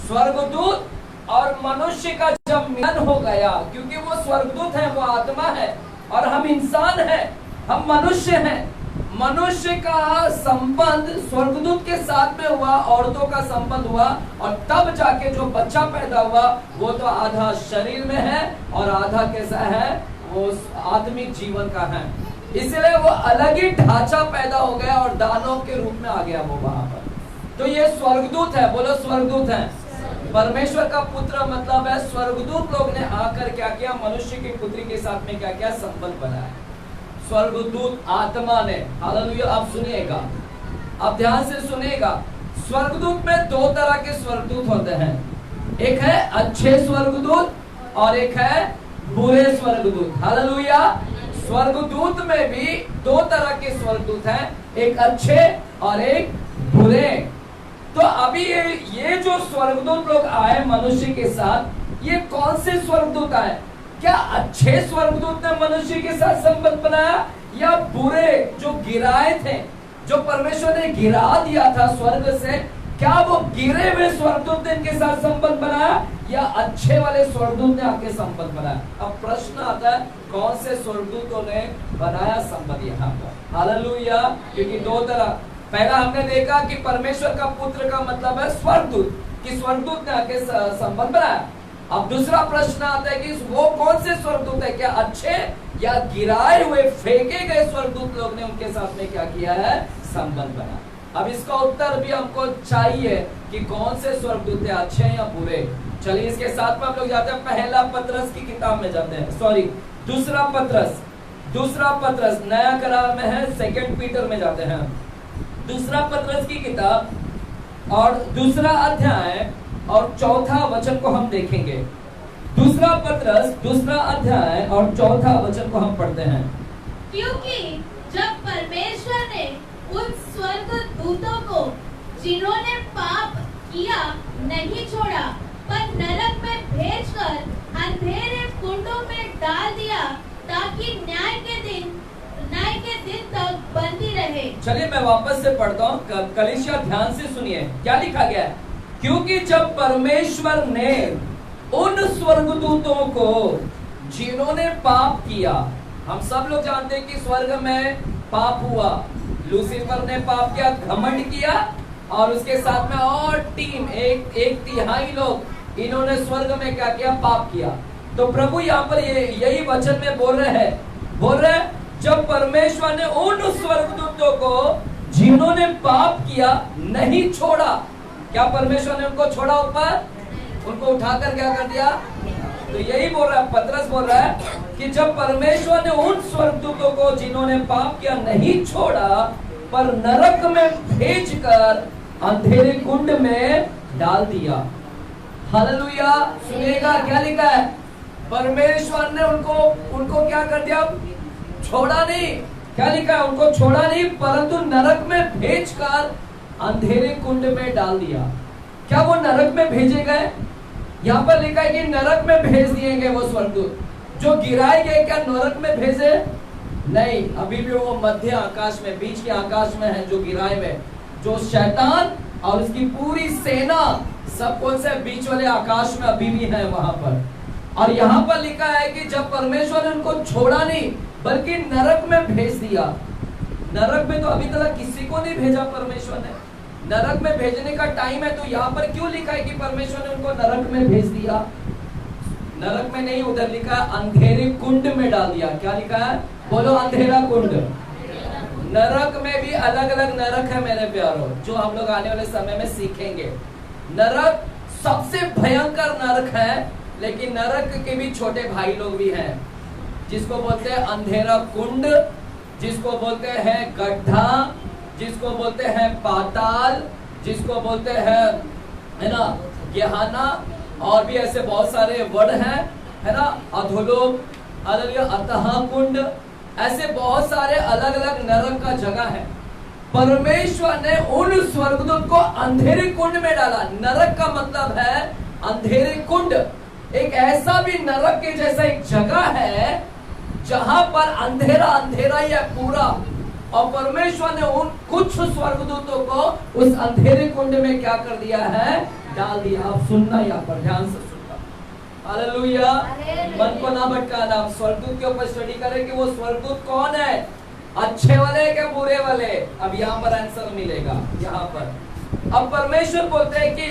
स्वर्गदूत और मनुष्य का जब मिलन हो गया, क्योंकि वो स्वर्गदूत है, वो आत्मा है, और हम इंसान हैं, हम मनुष्य हैं। मनुष्य का संबंध स्वर्गदूत के साथ में हुआ, औरतों का संबंध हुआ, और तब जाके जो बच्चा पैदा हुआ वो तो आधा शरीर में है और आधा कैसा है? वो आत्मिक जीवन का है। इसलिए वो अलग ही ढांचा पैदा हो गया और दानव के रूप में आ गया वो वहां पर। तो ये स्वर्गदूत है, बोलो स्वर्गदूत है। परमेश्वर का पुत्र मतलब है स्वर्गदूत लोग ने आकर क्या किया? मनुष्य की पुत्री के साथ में क्या किया? संबंध बनाया। स्वर्गदूत आत्मा ने, हालेलुया। आप सुनिएगा, आप ध्यान से सुनिएगा। स्वर्गदूत में दो तरह के स्वर्गदूत होते हैं, एक है अच्छे स्वर्गदूत और एक है बुरे स्वर्गदूत। हालेलुया। स्वर्गदूत में भी दो तरह के स्वर्गदूत हैं, एक अच्छे और एक बुरे। तो अभी ये जो स्वर्गदूत लोग आए मनुष्य के साथ, ये कौन से स्वर्गदूत आए? क्या अच्छे स्वर्गदूत ने मनुष्य के साथ संबंध बनाया, या बुरे जो गिराए थे, जो परमेश्वर ने गिरा दिया था स्वर्ग से, क्या वो गिरे हुए स्वर्गदूत ने इनके साथ संबंध बनाया, या अच्छे वाले स्वर्गदूत ने आके संबंध बनाया? अब प्रश्न आता है कौन से स्वर्गदूतों ने बनाया संबंध यहाँ पर? हालेलुया। क्योंकि दो तरह, पहला हमने देखा कि परमेश्वर का पुत्र का मतलब है स्वर्गदूत, कि स्वर्गदूत ने आके संबंध बनाया। अब दूसरा प्रश्न आता है कि वो कौन से स्वर्गदूत है? क्या अच्छे या गिराए हुए, फेंके गए स्वर्गदूत लोग ने उनके साथ में क्या किया है? संबंध बनाया। अब इसका उत्तर भी हमको चाहिए कि कौन से स्वर्गदूत है, अच्छे या बुरे। चलिए इसके साथ में हम लोग जाते हैं पहला पत्रस की किताब में जाते हैं, सॉरी दूसरा पत्रस नया करार में है, सेकंड पीटर में जाते हैं। दूसरा पत्रस की किताब और दूसरा अध्याय और चौथा वचन को हम देखेंगे। दूसरा पत्रस दूसरा अध्याय और चौथा वचन को हम पढ़ते हैं। क्योंकि जब परमेश्वर ने उन स्वर्गदूतों को जिन्होंने पाप किया नहीं छोड़ा, पर नरक में भेजकर अंधेरे कुंडों में डाल दिया, ताकि न्याय के दिन तक बंदी रहे। चलिए मैं वापस से पढ़ता हूँ, कलीसिया ध्यान से सुनिए क्या लिखा गया है। क्योंकि जब परमेश्वर ने उन स्वर्गदूतों को जिन्होंने पाप किया, हम सब लोग जानते हैं कि स्वर्ग में पाप हुआ, लूसीफर ने पाप किया, घमंड किया, और उसके साथ में और टीम एक तिहाई लोग इन्होंने स्वर्ग में क्या किया, पाप किया। तो प्रभु यहाँ पर यही वचन में बोल रहे हैं जब परमेश्वर ने उन स्वर्गदूतों को जिन्होंने पाप किया नहीं छोड़ा, क्या परमेश्वर ने उनको छोड़ा ऊपर, उनको उठाकर क्या कर दिया? तो यही बोल रहा है पतरस, बोल रहा है कि जब परमेश्वर ने उन स्वर्गदूतों को जिन्होंने पाप किया नहीं छोड़ा, पर नरक में भेजकर अंधेरे कुंड में डाल दिया। हालेलुया। सुनिएगा क्या लिखा है, परमेश्वर ने उनको क्या कर दिया, छोड़ा नहीं। क्या लिखा है, उनको छोड़ा नहीं, परंतु नरक में भेजकर अंधेरे कुंड में डाल दिया। क्या वो नरक में भेजे गए? यहाँ पर लिखा है कि नरक में भेज दिए गए वो स्वर्गदूत जो गिराए गए। क्या नरक में भेजे? नहीं, अभी भी वो मध्य आकाश में, बीच के आकाश में है जो गिराए हुए, जो शैतान और उसकी पूरी सेना सब कौन से बीच वाले आकाश में अभी भी है वहां पर। और यहाँ पर लिखा है कि जब परमेश्वर ने उनको छोड़ा नहीं बल्कि नरक में भेज दिया। नरक में तो अभी तक किसी को नहीं भेजा परमेश्वर ने, नरक में भेजने का टाइम है। तो यहाँ पर क्यों लिखा है कि परमेश्वर ने उनको नरक में भेज दिया? नरक में नहीं, उधर लिखा है अंधेरे कुंड में डाल दिया। क्या लिखा है, बोलो, अंधेरा कुंड। नरक में भी अलग अलग नरक है मेरे प्यारों, जो हम लोग आने वाले समय में सीखेंगे। नरक सबसे भयंकर नरक है, लेकिन नरक के भी छोटे भाई लोग भी हैं, जिसको बोलते हैं अंधेरा कुंड, जिसको बोलते हैं गड्ढा, जिसको बोलते हैं पाताल, जिसको बोलते हैं, है ना, गेहाना, और भी ऐसे बहुत सारे वर्ड हैं, है ना, अधोलोक, अतः कुंड, ऐसे बहुत सारे अलग अलग नरक का जगह है। परमेश्वर ने उन स्वर्गदूत को अंधेरे कुंड में डाला। नरक का मतलब है अंधेरे कुंड। एक ऐसा भी नरक के जैसा एक जगह है जहां पर अंधेरा अंधेरा ही है पूरा, और परमेश्वर ने उन कुछ स्वर्गदूतों को उस अंधेरे कुंड में क्या कर दिया है, डाल दिया। आप सुनना, यहाँ पर ध्यान से सुनना। हालेलुया। मन को ना भटकाना। आप स्वर्गदूत के ऊपर स्टडी करें कि वो स्वर्गदूत कौन है, अच्छे वाले क्या बुरे वाले। अब यहाँ पर आंसर मिलेगा। यहाँ पर अब परमेश्वर बोलते हैं कि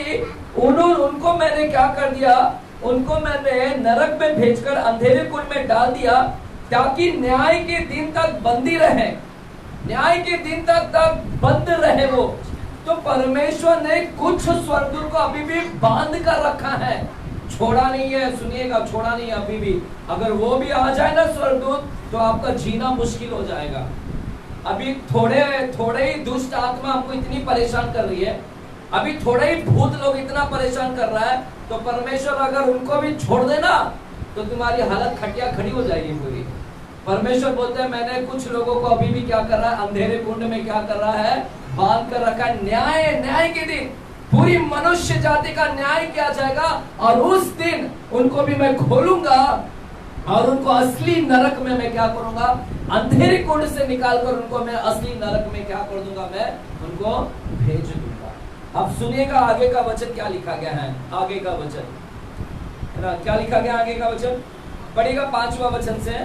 उनको मैंने क्या कर दिया, उनको मैंने नरक में भेजकर अंधेरे कुंड में डाल दिया, ताकि न्याय के दिन तक बंदी रहे, न्याय के दिन तक बंद रहे वो। तो परमेश्वर ने कुछ स्वर्गदूत को अभी भी बांध कर रखा है, छोड़ा नहीं है। सुनिएगा, छोड़ा नहीं है अभी भी। अगर वो भी आ जाए ना स्वर्गदूत, तो आपका जीना मुश्किल हो जाएगा। अभी थोड़े ही दुष्ट आत्मा आपको इतनी परेशान कर रही है, अभी थोड़े ही भूत लोग इतना परेशान कर रहा है, तो परमेश्वर अगर उनको भी छोड़ देना तो तुम्हारी हालत खटिया खड़ी हो जाएगी पूरी। परमेश्वर बोलते हैं मैंने कुछ लोगों को अभी भी क्या कर रहा है, अंधेरे कुंड में क्या कर रहा है, बांध कर रखा है। न्याय के दिन पूरी मनुष्य जाति का न्याय किया जाएगा, और उस दिन उनको भी मैं खोलूंगा और उनको असली नरक में मैं क्या करूंगा, अंधेरे कुंड से निकालकर उनको मैं असली नरक में क्या कर दूंगा, मैं उनको भेज दूंगा। अब सुनिएगा आगे का वचन क्या लिखा गया है। आगे का वचन है ना, क्या लिखा गया आगे का वचन, पढ़ेगा 5वां वचन से।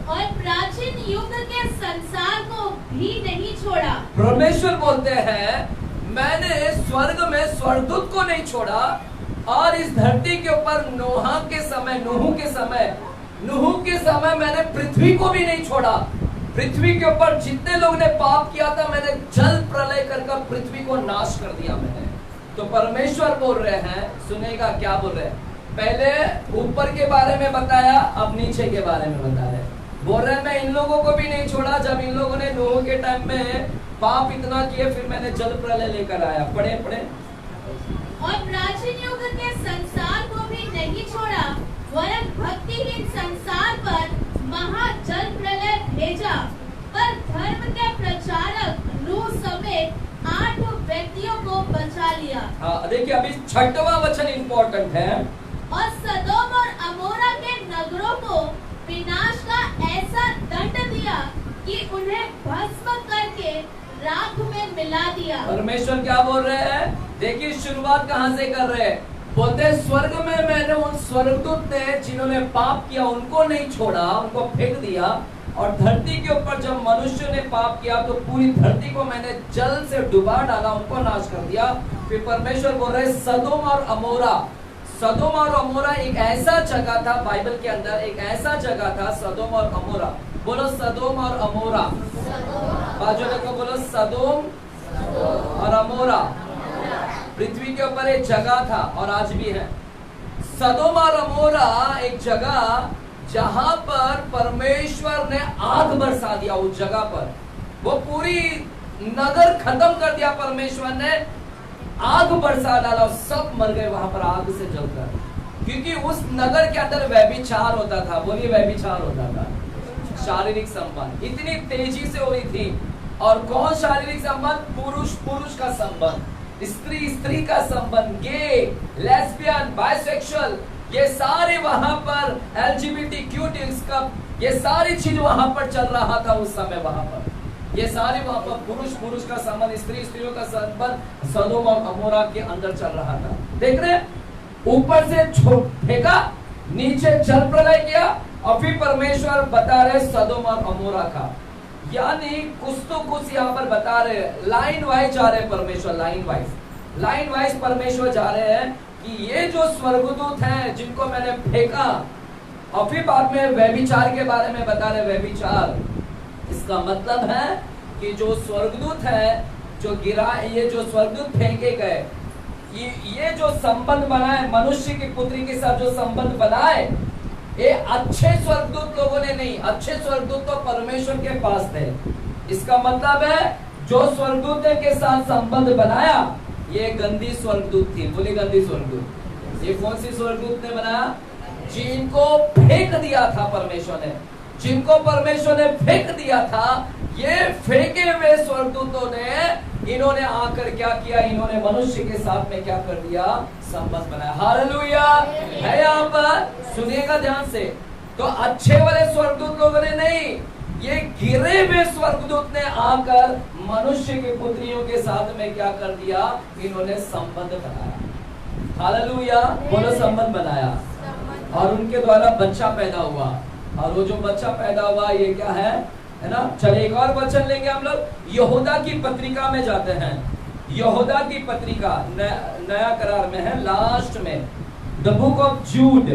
और प्राचीन युग के संसार को भी नहीं छोड़ा। परमेश्वर बोलते हैं मैंने स्वर्ग में स्वर्गदूत को नहीं छोड़ा, और इस धरती के ऊपर नूह के समय मैंने पृथ्वी को भी नहीं छोड़ा। पृथ्वी के ऊपर जितने लोग ने पाप किया था, मैंने जल प्रलय कर पृथ्वी को नाश कर दिया मैंने। तो परमेश्वर बोल रहे हैं, सुनेगा क्या बोल रहे हैं, पहले ऊपर के बारे में बताया, अब नीचे के बारे में बता रहे। बोल रहे हैं मैं इन लोगों को भी नहीं छोड़ा, जब इन लोगों ने नूह के टाइम में पाप इतना किए, फिर मैंने जल प्रलय लेकर आया। पढ़े। और प्राचीन युग के संसार को भी नहीं छोड़ा, वरन भक्तिहीन संसार पर महाजल प्रलय भेजा। पर धर्म के प्रचारक नूह समेत 8 व्यक्तियों को बचा लिया। हाँ, देखिए अभी 6वां वचन इंपॉर्टेंट है। और सदोम और अमोरा के नगरों को विनाश का ऐसा दंड दिया कि उन्हें भस्म करके राख में मिला दिया। परमेश्वर क्या बोल रहे हैं? देखिए शुरुआत कहां से कर रहे हैं। बोलते हैं स्वर्ग में मैंने उन स्वर्गदूत ने जिन्होंने पाप किया उनको नहीं छोड़ा, उनको फेंक दिया। और धरती के ऊपर जब मनुष्य ने पाप किया तो पूरी धरती को मैंने जल से डुबा डाला, उनको नाश कर दिया। फिर परमेश्वर बोल रहे सदोम और अमोरा। सदोम और अमोरा एक ऐसा जगह था, बाइबल के अंदर एक ऐसा जगह था सदोम और अमोरा। बोलो सदोम और अमोरा। बाजू को बोलो सदोम और अमोरा। पृथ्वी के ऊपर एक जगह था और आज भी है। सदोम और अमोरा एक जगह जहां पर परमेश्वर ने आग बरसा दिया। उस जगह पर वो पूरी नगर खत्म कर दिया। परमेश्वर ने आग बरसा डाला और सब मर गए वहां पर आग से जलकर, क्योंकि उस नगर के अंदर व्यभिचार होता था। बोलिए व्यभिचार होता था, शारीरिक संबंध इतनी तेजी से हो रही थी। और कौन शारीरिक संबंध? पुरुष पुरुष का संबंध, स्त्री स्त्री का संबंध, गे, लेस्बियन, बाइसेक्सुअल, ये सारे वहां पर LGBTQ ये सारी चीज वहां पर चल रहा था उस समय। वहां पर ये सारे वहां पर पुरुष पुरुष का संबंध, स्त्री स्त्रियों का संबंध सदोम और अमोरा के अंदर चल रहा था। देख रहे, ऊपर से फेंका, नीचे जल प्रलय किया और फिर परमेश्वर बता रहे सदोम और अमोरा का, यानी कुछ तो कुछ यहाँ पर बता रहे हैं। लाइन वाइज जा रहे हैं परमेश्वर, लाइन वाइज परमेश्वर जा रहे हैं कि ये जो स्वर्गदूत हैं जिनको मैंने फेंका, और फिर बाद में व्यभिचार के बारे में बता रहे। व्यभिचार इसका मतलब है कि जो स्वर्गदूत है जो गिरा, ये जो स्वर्गदूत फेंके गए, ये जो संबंध बनाए मनुष्य की पुत्री के साथ जो संबंध बनाए, ये अच्छे स्वर्गदूत लोगों ने नहीं। अच्छे स्वर्गदूत तो परमेश्वर के पास थे। इसका मतलब है जो स्वर्गदूत के साथ संबंध बनाया ये गंदी स्वर्गदूत थी। बोली गंदी स्वर्गदूत। ये कौन सी स्वर्गदूत ने बनाया? जिनको फेंक दिया था परमेश्वर ने, जिनको परमेश्वर ने फेंक दिया था। ये फेंके हुए स्वर्गदूतों ने, इन्होंने आकर क्या किया? इन्होंने मनुष्य के साथ में क्या कर दिया? संबंध बनाया। हालेलुया है यहाँ पर, सुनिएगा ध्यान से। तो अच्छे वाले स्वर्गदूत लोगों ने नहीं, ये गिरे हुए स्वर्गदूत ने आकर मनुष्य की पुत्रियों के साथ में क्या कर दिया? इन्होंने संबंध बनाया। हालेलुया, बोलो संबंध बनाया। और उनके द्वारा बच्चा पैदा हुआ। और वो जो बच्चा पैदा हुआ ये क्या है ना? चलिए एक और वचन लेंगे हम लोग। यहूदा की पत्रिका में जाते हैं। यहूदा की पत्रिका नया करार में है, लास्ट में, द बुक ऑफ जूड।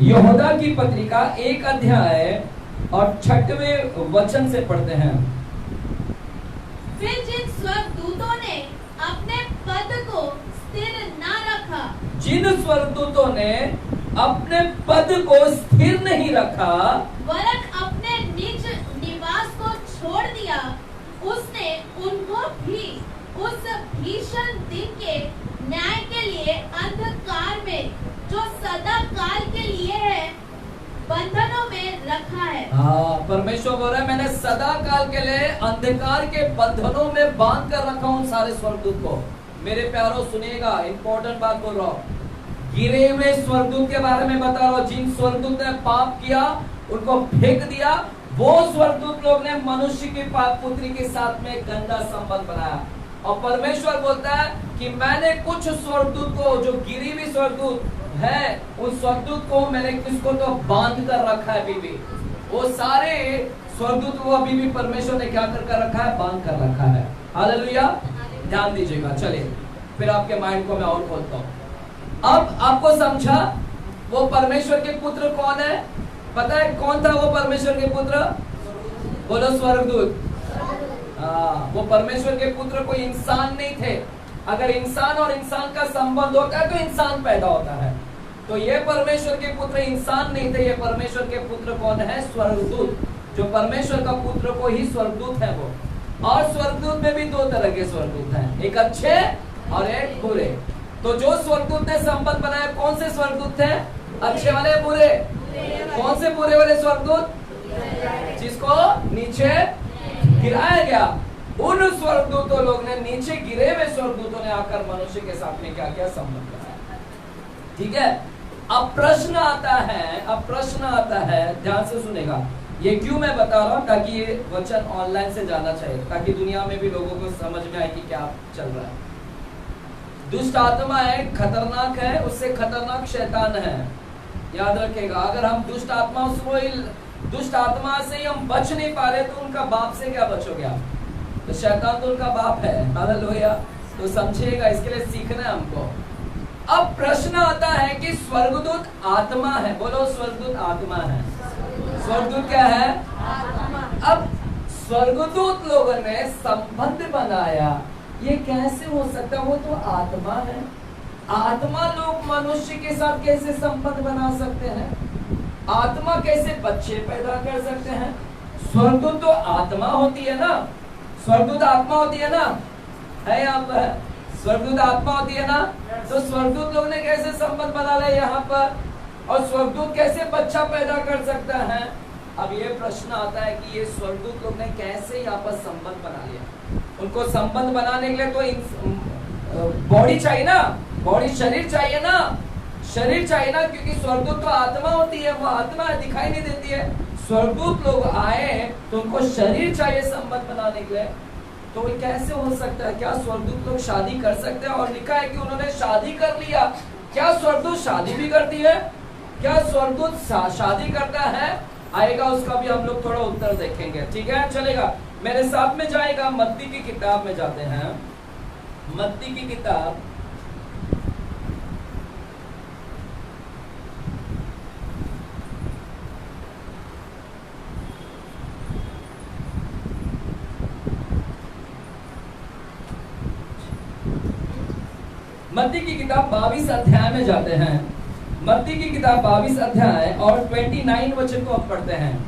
यहूदा की पत्रिका 1 अध्याय और 6वें वचन से पढ़ते हैं। फिर जिन स्वर्गदूतों ने अपने पद को स्थिर न रखा, जिन स्वर्गदूतों ने अपने पद को स्थिर नहीं रखा, वरन अपने निज निवास को छोड़ दिया, उसने उनको भी उस भीषण दिन के न्याय के लिए अंधकार में, जो सदा काल के लिए है, बंधनों में रखा है। हाँ, परमेश्वर बोल रहा है मैंने सदा काल के लिए अंधकार के बंधनों में बांध कर रखा हूँ सारे स्वर्गदूत को। मेरे प्यारों सुनिएगा, इंपॉर्टेंट बात बोल रहा हूँ। गिरे हुए स्वर्गदूत के बारे में बता रहा हूँ। जिन स्वर्गदूत ने पाप किया उनको फेंक दिया, वो स्वर्गदूत लोग ने मनुष्य की पाप पुत्री के साथ में गंदा संबंध बनाया। और परमेश्वर बोलता है कि मैंने कुछ स्वर्गदूत को, जो गिरी हुई स्वर्गदूत है, उस स्वर्गदूत को मैंने किसको तो बांध कर रखा है। अभी भी वो सारे स्वर्गदूत को अभी भी परमेश्वर ने क्या कर रखा है? बांध कर रखा है। हालेलुया, ध्यान दीजिएगा। चलिए फिर आपके माइंड को मैं और खोलता हूँ। अब आपको समझा वो परमेश्वर के पुत्र कौन है? पता है कौन था वो परमेश्वर के पुत्र? बोलो स्वर्गदूत। वो परमेश्वर के पुत्र कोई इंसान नहीं थे। अगर इंसान और इंसान का संबंध होता है तो इंसान पैदा होता है। तो ये परमेश्वर के पुत्र इंसान नहीं थे। ये परमेश्वर के पुत्र कौन है? स्वर्गदूत। जो परमेश्वर का पुत्र को ही स्वर्गदूत है वो। और स्वर्गदूत में भी 2 तरह के स्वर्गदूत हैं, एक अच्छे और एक बुरे। तो जो स्वर्गदूत ने संबंध बनाया, कौन से स्वर्गदूत थे? अच्छे वाले, बुरे? कौन से बुरे वाले स्वर्गदूत? जिसको नीचे गिराया गया। उन स्वर्गदूतों लोग ने, नीचे गिरे हुए स्वर्गदूतों ने आकर मनुष्य के साथ में क्या क्या संबंध बनाया। ठीक है, अब प्रश्न आता है, ध्यान से सुनेगा। ये क्यों मैं बता रहा हूं, ताकि ये वचन ऑनलाइन से जाना चाहिए, ताकि दुनिया में भी लोगों को समझ में आए कि क्या चल रहा है। दुष्ट आत्मा है, खतरनाक है, उससे खतरनाक शैतान है। याद रखेगा, अगर हम दुष्ट आत्मा से ही हम बच नहीं पा रहे तो उनका बाप से क्या बचोगे आप? तो शैतान तो उनका बाप है। हालेलुया। तो समझिएगा, इसके लिए सीखना है हमको। अब प्रश्न आता है कि स्वर्गदूत आत्मा है। बोलो, स्वर्गदूत आत्मा है। स्वर्गदूत क्या है? अब स्वर्गदूत लोगों ने संबंध बनाया, ये कैसे हो सकता है? वो तो आत्मा है। आत्मा लोग मनुष्य के साथ कैसे संबंध बना सकते हैं? आत्मा कैसे बच्चे पैदा कर सकते हैं? स्वर्गदूत तो आत्मा होती है ना, स्वर्गदूत आत्मा होती है ना, है यहाँ पर स्वर्गदूत आत्मा होती है ना। तो स्वर्गदूत लोग ने कैसे संबंध बना लिया यहाँ पर, और स्वर्गदूत कैसे बच्चा पैदा कर सकता है? अब ये प्रश्न आता है कि ये स्वर्गदूत लोग ने कैसे यहाँ पर संबंध बना लिया। उनको संबंध बनाने के लिए तो बॉडी चाहिए ना, बॉडी शरीर चाहिए ना, शरीर चाहिए ना, क्योंकि स्वर्गदूत तो आत्मा होती है, वो आत्मा दिखाई नहीं देती है। स्वर्गदूत लोग आए तो उनको शरीर चाहिए संबंध बनाने के लिए। तो ये कैसे हो सकता है? क्या स्वर्गदूत लोग शादी कर सकते हैं? और लिखा है कि उन्होंने शादी कर लिया। क्या स्वर्गदूत शादी भी करती है? क्या स्वर्गदूत शादी करता है? आएगा, उसका भी हम लोग थोड़ा उत्तर देखेंगे। ठीक है, चलेगा, मेरे साथ में जाएगा। मत्ती की किताब में जाते हैं। मत्ती की किताब, मत्ती की किताब 22 अध्याय में जाते हैं। मत्ती की किताब 22 अध्याय और 29 वचन को आप पढ़ते हैं।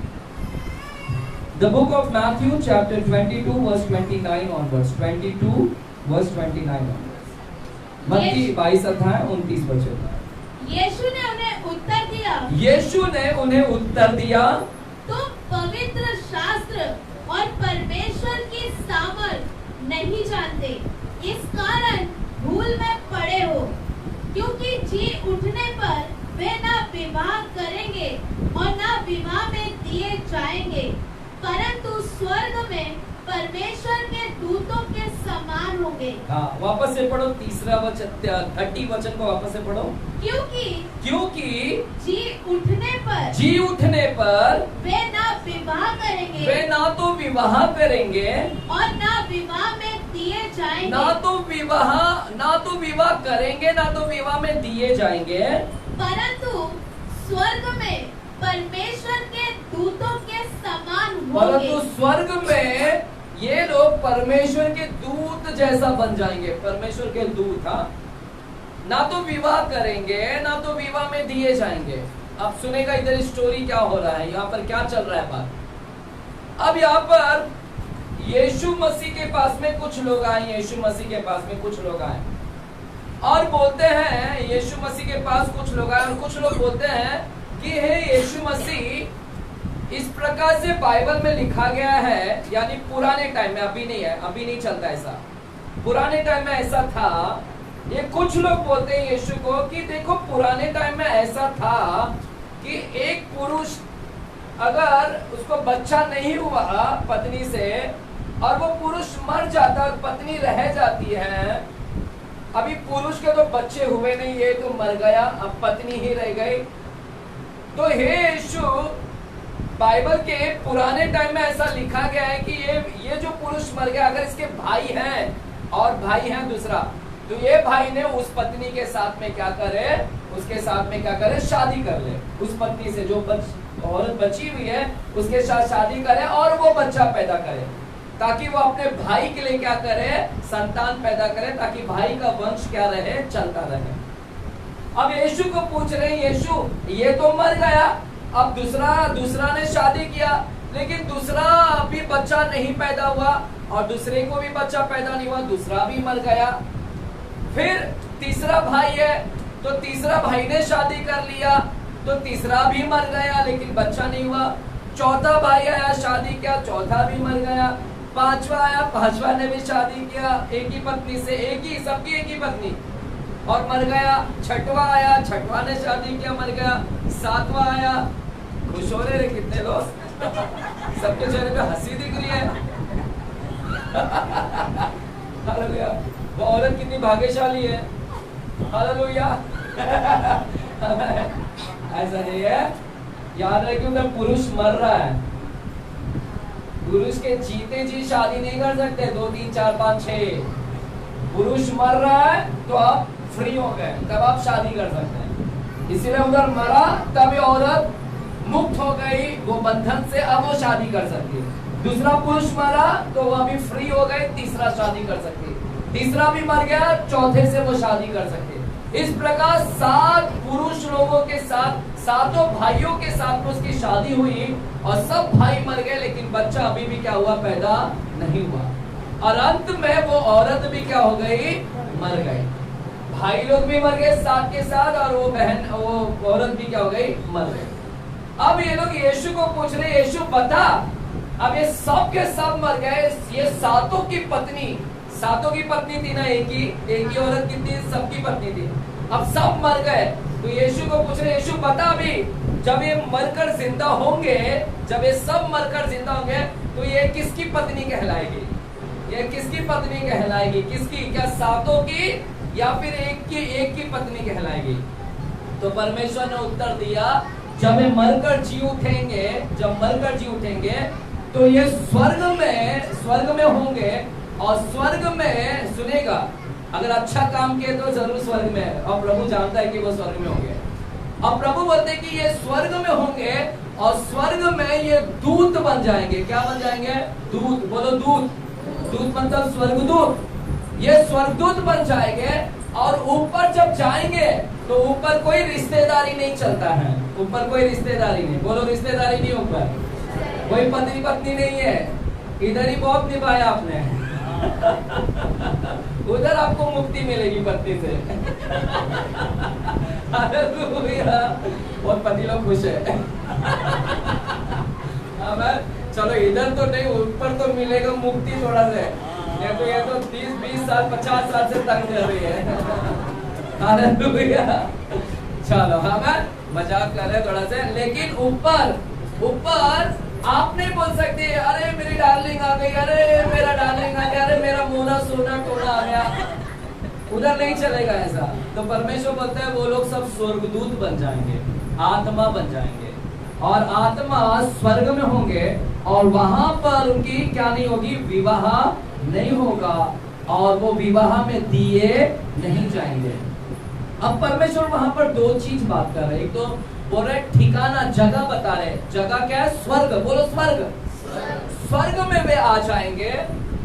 The book of Matthew chapter 22 verse 29 onwards, 22 verse 29 onwards। मत्ती 22 अध्याय 29 वचन। यीशु ने उन्हें उत्तर दिया, यीशु ने उन्हें उत्तर दिया, तुम पवित्र शास्त्र और परमेश्वर की सामर्थ नहीं जानते, इस कारण भूल में पड़े हो। क्योंकि जी उठने पर वे ना विवाह करेंगे और ना विवाह में दिए जाएंगे, परंतु स्वर्ग में परमेश्वर के दूतों के समान होंगे। हाँ, वापस से पढ़ो, तीसरा वचन, 30 वचन को वापस से पढ़ो। क्योंकि जी उठने पर वे ना विवाह करेंगे, वे ना तो विवाह करेंगे और ना विवाह में दिए जाएंगे, ना तो विवाह करेंगे, ना तो विवाह में दिए जाएंगे, परंतु स्वर्ग में परमेश्वर के दूतों के समान होंगे। परंतु स्वर्ग में ये लोग परमेश्वर के दूत जैसा बन जाएंगे। परमेश्वर के दूत, हाँ, ना तो विवाह करेंगे, ना तो विवाह में दिए जाएंगे। अब सुनेगा इधर स्टोरी क्या हो रहा है, यहाँ पर क्या चल रहा है बात। अब यहाँ पर यीशु मसीह के पास में कुछ लोग आए, यीशु मसीह के पास में कुछ लोग आए और बोलते हैं, यीशु मसीह के पास कुछ लोग आए और कुछ लोग बोलते हैं कि हे यीशु मसीह, इस प्रकार से बाइबल में लिखा गया है, यानी पुराने टाइम में, अभी नहीं है, अभी नहीं चलता ऐसा, पुराने टाइम में ऐसा था। ये कुछ लोग बोलते हैं यीशु को कि देखो, पुराने टाइम में ऐसा था कि एक पुरुष अगर उसको बच्चा नहीं हुआ पत्नी से और वो पुरुष मर जाता और पत्नी रह जाती है, अभी पुरुष के तो बच्चे हुए नहीं, ये तो मर गया, अब पत्नी ही रह गई। तो हे यीशु, बाइबल के पुराने टाइम में ऐसा लिखा गया है कि ये जो पुरुष मर गया, अगर इसके भाई हैं और भाई हैं दूसरा, तो ये भाई ने उस पत्नी के साथ में क्या करे, उसके साथ में क्या करे, शादी कर ले। उस पत्नी से जो औरत बची हुई है उसके साथ शादी करे और वो बच्चा पैदा करे, ताकि वो अपने भाई के लिए क्या करे, संतान पैदा करे, ताकि भाई का वंश क्या रहे, चलता रहे। अब यीशु को पूछ रहे हैं, यीशु ये तो मर गया, अब दूसरा ने शादी किया, लेकिन दूसरा अभी बच्चा नहीं पैदा हुआ और दूसरे को भी बच्चा पैदा नहीं हुआ, दूसरा भी मर गया। फिर तीसरा भाई है, तो तीसरा भाई ने शादी कर लिया, तो तीसरा भी मर गया लेकिन बच्चा नहीं हुआ। चौथा भाई आया, शादी किया, चौथा भी मर गया। पांचवा आया, पांचवा ने भी शादी किया एक ही पत्नी से, सबकी एक ही पत्नी, और मर गया। छठवा आया, छठवा ने शादी किया, मर गया। सातवां आया, खुश हो रहे कितने लोग, सबके चेहरे पे हंसी दिख रही है। हालेलुया, वो औरत कितनी भाग्यशाली है। हालेलुया। ऐसा नहीं है, याद रखिए उधर पुरुष मर रहा है, पुरुष के जीते जी शादी नहीं कर सकते। 2 3 4 5 6 पुरुष मर रहा है तो आप फ्री हो गए, तब आप शादी कर सकते हैं। इसीलिए उधर मरा, तब ये औरत मुक्त हो गई वो बंधन से, अब वो शादी कर सकती है। दूसरा पुरुष मरा तो वो अभी फ्री हो गए, तीसरा शादी कर सकती है। तीसरा भी मर गया, चौथे से वो शादी कर सकते हैं। इस प्रकार 7 पुरुष लोगों के साथ, 7 भाइयों के साथ में उसकी शादी हुई और सब भाई मर गए, लेकिन बच्चा अभी भी क्या हुआ, पैदा नहीं हुआ। और अंत में वो औरत भी क्या हो गई, मर गई। भाई लोग भी मर गए साथ के साथ, और वो बहन, वो औरत भी क्या हो गई, मर गई। अब ये लोग यीशु को पूछ रहे, यीशु बता, अब ये सब के सब मर गए, ये 7 की पत्नी, 7 की पत्नी थी ना, एक ही औरत की थी, सबकी पत्नी थी, अब सब मर गए। तो यीशु को पूछ रहे, यीशु बता, अभी जब ये मरकर जिंदा होंगे, जब ये सब मरकर जिंदा होंगे, तो ये किसकी पत्नी कहलाएगी, ये किसकी पत्नी कहलाएगी, किसकी, क्या 7 की या फिर एक की पत्नी कहलाएगी। तो परमेश्वर ने उत्तर दिया, जब ये मरकर जी उठेंगे, जब मरकर जी उठेंगे तो ये स्वर्ग में होंगे, और स्वर्ग में सुनेगा, अगर अच्छा काम किए तो जरूर स्वर्ग में, और प्रभु जानता है कि वो स्वर्ग में होंगे। अब प्रभु बोलते हैं कि ये स्वर्ग में होंगे, और स्वर्ग में ये दूत बन जाएंगे। क्या बन जाएंगे, दूत, बोलो दूत, दूत मतलब स्वर्गदूत। ये स्वर्गदूत बन जाएंगे, और ऊपर जब जाएंगे तो ऊपर कोई रिश्तेदारी नहीं चलता है, ऊपर कोई रिश्तेदारी नहीं, बोलो रिश्तेदारी नहीं, ऊपर कोई पति पत्नी नहीं है, इधर ही बहुत निभाया आपने। उधर आपको मुक्ति मिलेगी पत्नी से। बहुत पति लोग खुश है। चलो इधर तो नहीं, ऊपर तो मिलेगा मुक्ति थोड़ा से, नहीं तो ये तो 30 20 साल 50 साल से तंग कर रही है। हालेलुया। चलो हम मजाक कर रहे थोड़ा से, लेकिन ऊपर आप नहीं बोल सकते, अरे मेरी डार्लिंग आ गई, अरे मेरा डार्लिंग आ गया, अरे मेरा मोना सोना टोना आ गया, उधर नहीं चलेगा ऐसा। तो परमेश्वर बोलता है वो लोग सब स्वर्गदूत बन जाएंगे, आत्मा बन जाएंगे, और आत्मा स्वर्ग में होंगे, और वहां पर उनकी क्या नहीं होगी, विवाह नहीं होगा, और वो विवाह में दिए नहीं जाएंगे। अब परमेश्वर वहां पर 2 चीज बात कर रहे हैं, एक तो बोल रहे ठिकाना, जगह बता रहे, जगह क्या है, स्वर्ग, बोलो स्वर्ग, स्वर्ग में वे आ जाएंगे,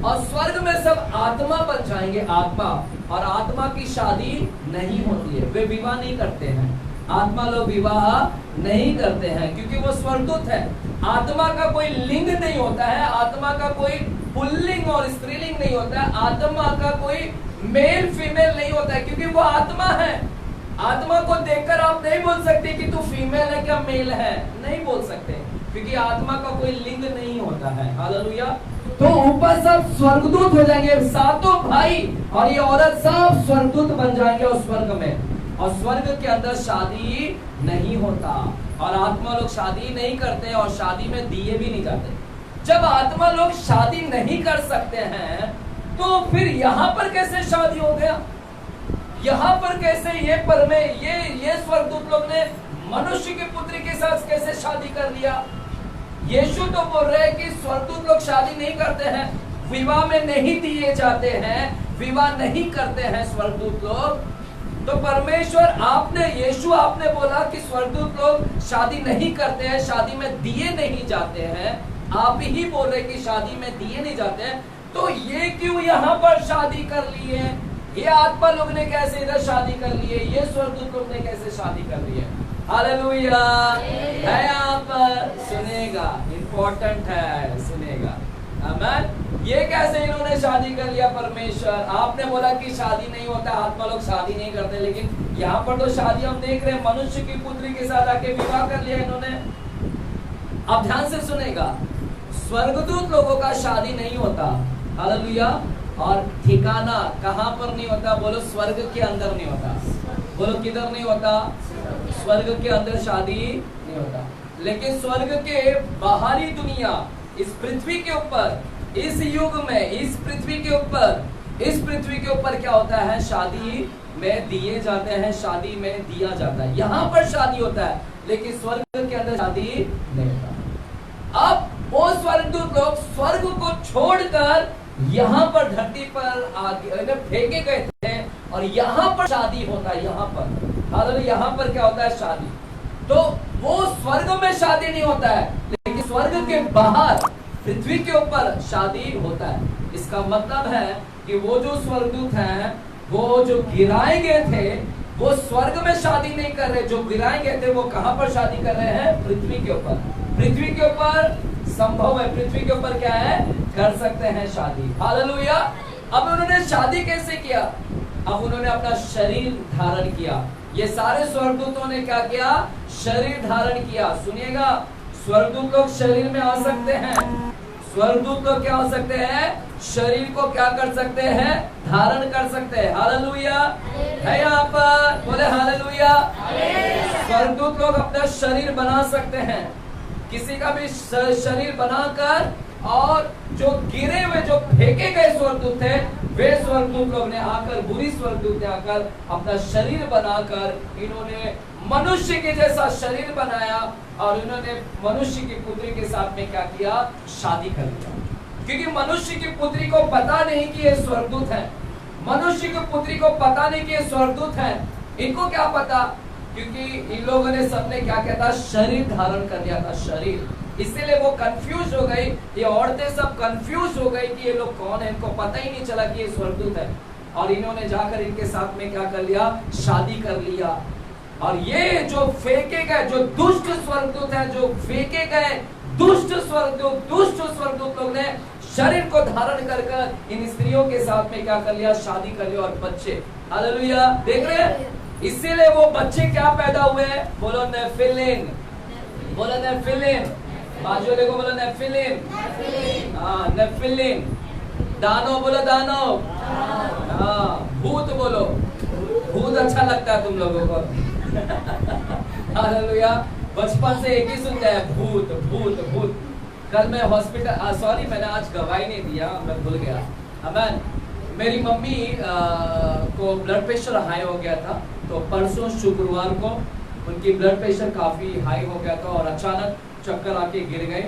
और स्वर्ग में सब आत्मा बन जाएंगे, आत्मा, और आत्मा की शादी नहीं होती है, वे विवाह नहीं करते हैं, आत्मा लोग विवाह नहीं करते हैं, क्योंकि वो स्वर्गदूत है। आत्मा का कोई लिंग नहीं होता है, आत्मा का कोई पुल्लिंग और स्त्रीलिंग नहीं होता है, आत्मा का कोई मेल फीमेल नहीं होता है, क्योंकि वो आत्मा है। आत्मा को देखकर आप नहीं बोल सकते कि तू फीमेल है क्या मेल है, नहीं बोल सकते, क्योंकि आत्मा का कोई लिंग नहीं होता है। हालेलुया। तो ऊपर सब स्वर्गदूत हो जाएंगे, 7 भाई और ये औरत सब स्वर्गदूत बन जाएंगे उस स्वर्ग में, और स्वर्ग के अंदर शादी नहीं होता, और आत्मा लोग शादी नहीं करते, और शादी में दिए भी नहीं जाते। जब आत्मा लोग शादी नहीं कर सकते हैं, तो फिर यहाँ पर कैसे शादी हो गया, यहाँ पर कैसे ये स्वर्गदूत लोग ने मनुष्य के पुत्री के साथ कैसे शादी कर लिया। यीशु तो बोल रहे हैं कि स्वर्गदूत लोग शादी नहीं करते हैं, विवाह में नहीं दिए जाते हैं, विवाह नहीं करते हैं स्वर्गदूत लोग। तो परमेश्वर यीशु आपने बोला कि स्वर्गदूत लोग शादी नहीं करते हैं, शादी में दिए नहीं जाते हैं, आप ही बोल रहे कि शादी में दिए नहीं जाते हैं, तो ये क्यों यहाँ पर शादी कर लिए, ये आत्मा लोग ने कैसे इधर शादी कर लिए, ये स्वर्गदूत लोग ने कैसे शादी कर ली है। हालेलुया। है यहाँ पर, सुनेगा, इम्पोर्टेंट है, सुनेगा। आमीन। ये कैसे इन्होंने शादी कर लिया परमेश्वर, आपने बोला कि शादी नहीं होता, आत्मा लोग शादी नहीं करते, लेकिन यहाँ पर तो शादी हम देख रहे हैं, मनुष्य की पुत्री के साथ आके विवाह कर लिया इन्होंने। अब ध्यान से सुनेगा, स्वर्गदूत लोगों का शादी नहीं होता, हालेलुया। और ठिकाना कहाँ पर नहीं होता? बोलो स्वर्ग के अंदर नहीं होता। बोलो किधर नहीं होता? स्वर्ग के अंदर शादी नहीं होता। लेकिन स्वर्ग के बाहरी दुनिया, इस पृथ्वी के ऊपर, इस युग में, इस पृथ्वी के ऊपर क्या होता है? शादी में दिए जाते हैं, शादी में दिया जाता है। यहाँ पर शादी होता है, लेकिन स्वर्ग के अंदर शादी नहीं होता। अब वो स्वर्गदूत लोग स्वर्ग को छोड़कर यहाँ पर धरती पर आगे फेंके गए थे, और यहाँ पर शादी होता है। यहाँ पर यहाँ पर क्या होता है? शादी। तो वो स्वर्ग में शादी नहीं होता है, लेकिन स्वर्ग के बाहर पृथ्वी के ऊपर शादी होता है। इसका मतलब है कि वो जो स्वर्गदूत हैं, वो जो गिराए गए थे, वो स्वर्ग में शादी नहीं कर रहे। जो गिराए गए थे वो कहां पर शादी कर रहे हैं? पृथ्वी के ऊपर। पृथ्वी के ऊपर संभव है, पृथ्वी के ऊपर क्या है? कर सकते हैं शादी। हालेलुया। अब उन्होंने शादी कैसे किया? अब उन्होंने अपना शरीर धारण किया। ये सारे स्वर्गदूतों ने क्या किया? शरीर धारण किया। सुनिएगा, स्वर्गदूत लोग शरीर में आ सकते हैं। स्वर्गदूत लोग क्या हो सकते हैं? शरीर को क्या कर सकते हैं? धारण कर सकते हैं। हालेलुया है यहाँ पर, बोले हालेलुया। स्वर्गदूत लोग अपना शरीर बना सकते हैं, किसी का भी शरीर बनाकर, और जो गिरे हुए, जो फेंके गए स्वर्गदूत थे, वे स्वर्गदूत लोग ने आकर, बुरी स्वर्गदूत ने आकर अपना शरीर बनाकर इन्होंने मनुष्य के जैसा शरीर बनाया, और इन्होंने मनुष्य की पुत्री के साथ में क्या किया? शादी कर लिया। क्योंकि मनुष्य की पुत्री को पता नहीं कि ये स्वर्गदूत है। मनुष्य की पुत्री को पता नहीं कि ये स्वर्गदूत है। इनको क्या पता? क्योंकि इन लोगों ने सबने क्या किया था? शरीर धारण कर लिया था, शरीर। इसीलिए वो कंफ्यूज हो गई, ये औरतें सब कंफ्यूज हो गई कि ये लोग कौन है। इनको पता ही नहीं चला कि ये स्वर्गदूत है, और इन्होंने जाकर इनके साथ में क्या कर लिया? शादी कर लिया। और ये जो फेंके गए, जो दुष्ट स्वर्गदूत हैं, जो फेंके गए दुष्ट स्वर्गदूत लोग ने शरीर को धारण कर इन स्त्रियों के साथ में क्या कर लिया? शादी कर लिया, और बच्चे। हालेलुया, देख रहे हैं? इसीलिए वो बच्चे क्या पैदा हुए? बोलो नेफिलिम, बोलो नेफिलिम। बाजू वाले को बोलो नेफिलिम। हाँ, नेफिलिम। दानो बोलो, दानो। हाँ, भूत बोलो, भूत अच्छा लगता है तुम लोगों को। हालेलुया। बचपन से एक ही सुनते हैं, भूत भूत भूत। कल मैं हॉस्पिटल, सॉरी मैंने आज गवाही नहीं दिया, मैं भूल गया। अमन, मेरी मम्मी को ब्लड प्रेशर हाई हो गया था, तो परसों शुक्रवार को उनकी ब्लड प्रेशर काफ़ी हाई हो गया था, और अचानक चक्कर आके गिर गए,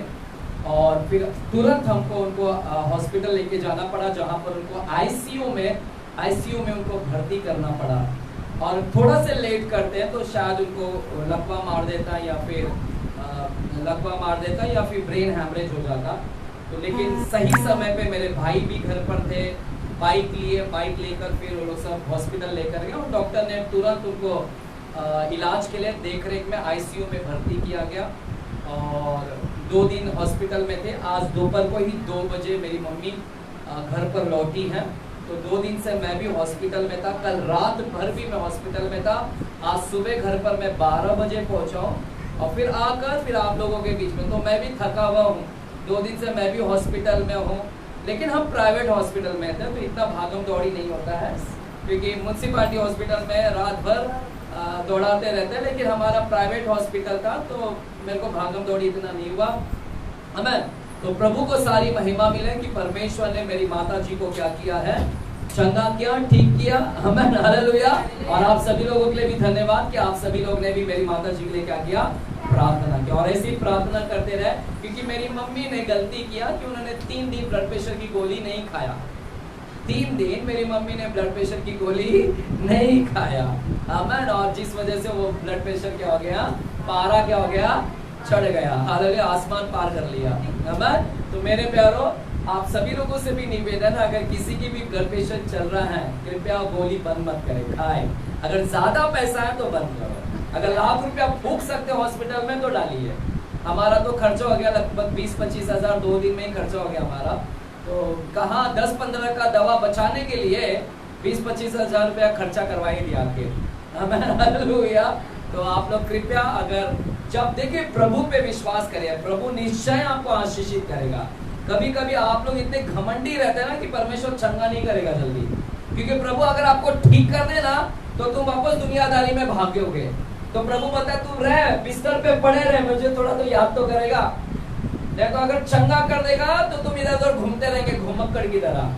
और फिर तुरंत हमको उनको हॉस्पिटल लेके जाना पड़ा, जहाँ पर उनको आईसीयू में उनको भर्ती करना पड़ा। और थोड़ा से लेट करते हैं तो शायद उनको लकवा मार देता, या फिर ब्रेन हैमरेज हो जाता। तो लेकिन सही समय पे मेरे भाई भी घर पर थे, बाइक लेकर फिर वो लोग सब हॉस्पिटल लेकर गए, और डॉक्टर ने तुरंत उनको इलाज के लिए देखरेख में आईसीयू में भर्ती किया गया, और 2 दिन हॉस्पिटल में थे। आज दोपहर को ही 2 बजे मेरी मम्मी घर पर लौटी हैं। तो 2 दिन से मैं भी हॉस्पिटल में था, कल रात भर भी मैं हॉस्पिटल में था। आज सुबह घर पर मैं 12 बजे पहुंचा हूँ, और फिर आकर फिर आप लोगों के बीच में, तो मैं भी थका हुआ हूँ। 2 दिन से मैं भी हॉस्पिटल में हूँ, लेकिन हम प्राइवेट हॉस्पिटल में थे, तो इतना भागम दौड़ी नहीं होता है, क्योंकि म्युनिसिपैलिटी हॉस्पिटल में रात भर दौड़ाते रहते हैं, लेकिन हमारा प्राइवेट हॉस्पिटल था, तो मेरे को भागम दौड़ी इतना नहीं हुआ। हमें तो प्रभु को सारी महिमा मिले कि परमेश्वर ने मेरी माता जी को क्या किया है? चंगा किया, ठीक किया। हमें हालेलुया। और आप सभी लोगों के लिए भी धन्यवाद कि आप सभी लोग ने भी मेरी माता जी के लिए क्या किया? प्रार्थना किया। और ऐसी प्रार्थना करते रहे, क्योंकि मेरी मम्मी ने गलती किया कि उन्होंने 3 दिन ब्लड प्रेशर की गोली नहीं खाया। 3 दिन मेरी मम्मी ने ब्लड प्रेशर की गोली नहीं खाया। आमीन। और जिस वजह से वो ब्लड प्रेशर क्या हो गया? पारा क्या हो गया? चढ़ गया। हालेलुया, आसमान पार कर लिया। आमीन। तो मेरे प्यारों, आप सभी लोगों से भी निवेदन है, अगर किसी की भी ब्लड प्रेशर चल रहा है, कृपया गोली बंद मत करें, खाएं। अगर ज्यादा पैसा है तो बंद करो। अगर लाख रुपया फूंक सकते हो हॉस्पिटल में तो डालिए। हमारा तो खर्चा हो गया लगभग 20-25 हज़ार, 2 दिन में ही खर्चा हो गया हमारा। तो कहाँ 10-15 का दवा बचाने के लिए 20-25 हज़ार रुपया खर्चा करवा ही दिया के। तो आप लोग कृपया, अगर जब देखिए प्रभु पे विश्वास करिए, प्रभु निश्चय आपको आशीषित करेगा। कभी कभी आप लोग इतने घमंडी रहते हैं ना कि परमेश्वर चंगा नहीं करेगा जल्दी, क्योंकि प्रभु अगर आपको ठीक कर देना तो तुम वापस दुनियादारी में भागोगे। तो प्रभु बोलता है तू रह, बिस्तर पे पड़े रहे, मुझे थोड़ा तो याद तो करेगा। देखो अगर चंगा कर देगा तो तुम इधर उधर घूमते रहेंगे घुमक्कड़ की तरह,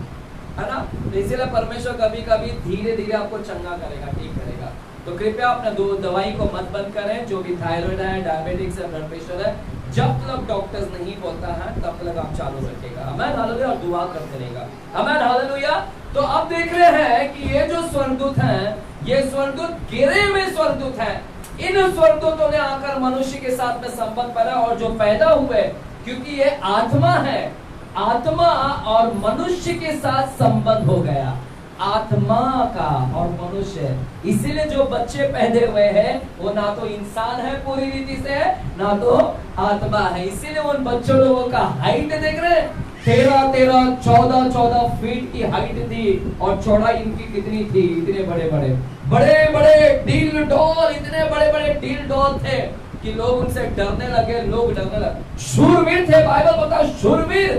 है ना। तो इसीलिए परमेश्वर कभी कभी धीरे धीरे आपको चंगा करेगा, ठीक करेगा। तो कृपया अपना दवाई को मत बंद करें, जो भी थायराइड है, डायबिटिक्स है, ब्लड प्रेशर है, जब तक डॉक्टर्स नहीं बोलता है तब तक आप चालू रखेगा। आमीन हालेलुया, और दुआ करते रहेगा। आमीन हालेलुया। तो अब देख रहे हैं कि ये जो स्वर्गदूत हैं, ये स्वर्गदूत गिरे हुए स्वर्गदूत हैं। इन स्वर्गदूतों ने आकर मनुष्य के साथ में संबंध पाया, और जो पैदा हुए, क्योंकि ये आत्मा है, आत्मा और मनुष्य के साथ संबंध हो गया, आत्मा का और मनुष्य। इसीलिए जो बच्चे पैदा हुए हैं वो ना तो इंसान है पूरी रीति से, ना तो आत्मा है। इसीलिए उन बच्चों लोगों का हाइट देख रहे हैं, 13, 14 फीट की हाइट थी, और चौड़ाई इनकी कितनी थी, इतने बड़े बड़े डील डॉल, इतने बड़े बड़े डील डॉल थे कि लोग उनसे डरने लगे, लोग डरने लगे। शूरवीर थे, बाइबल बताओ शूरवीर।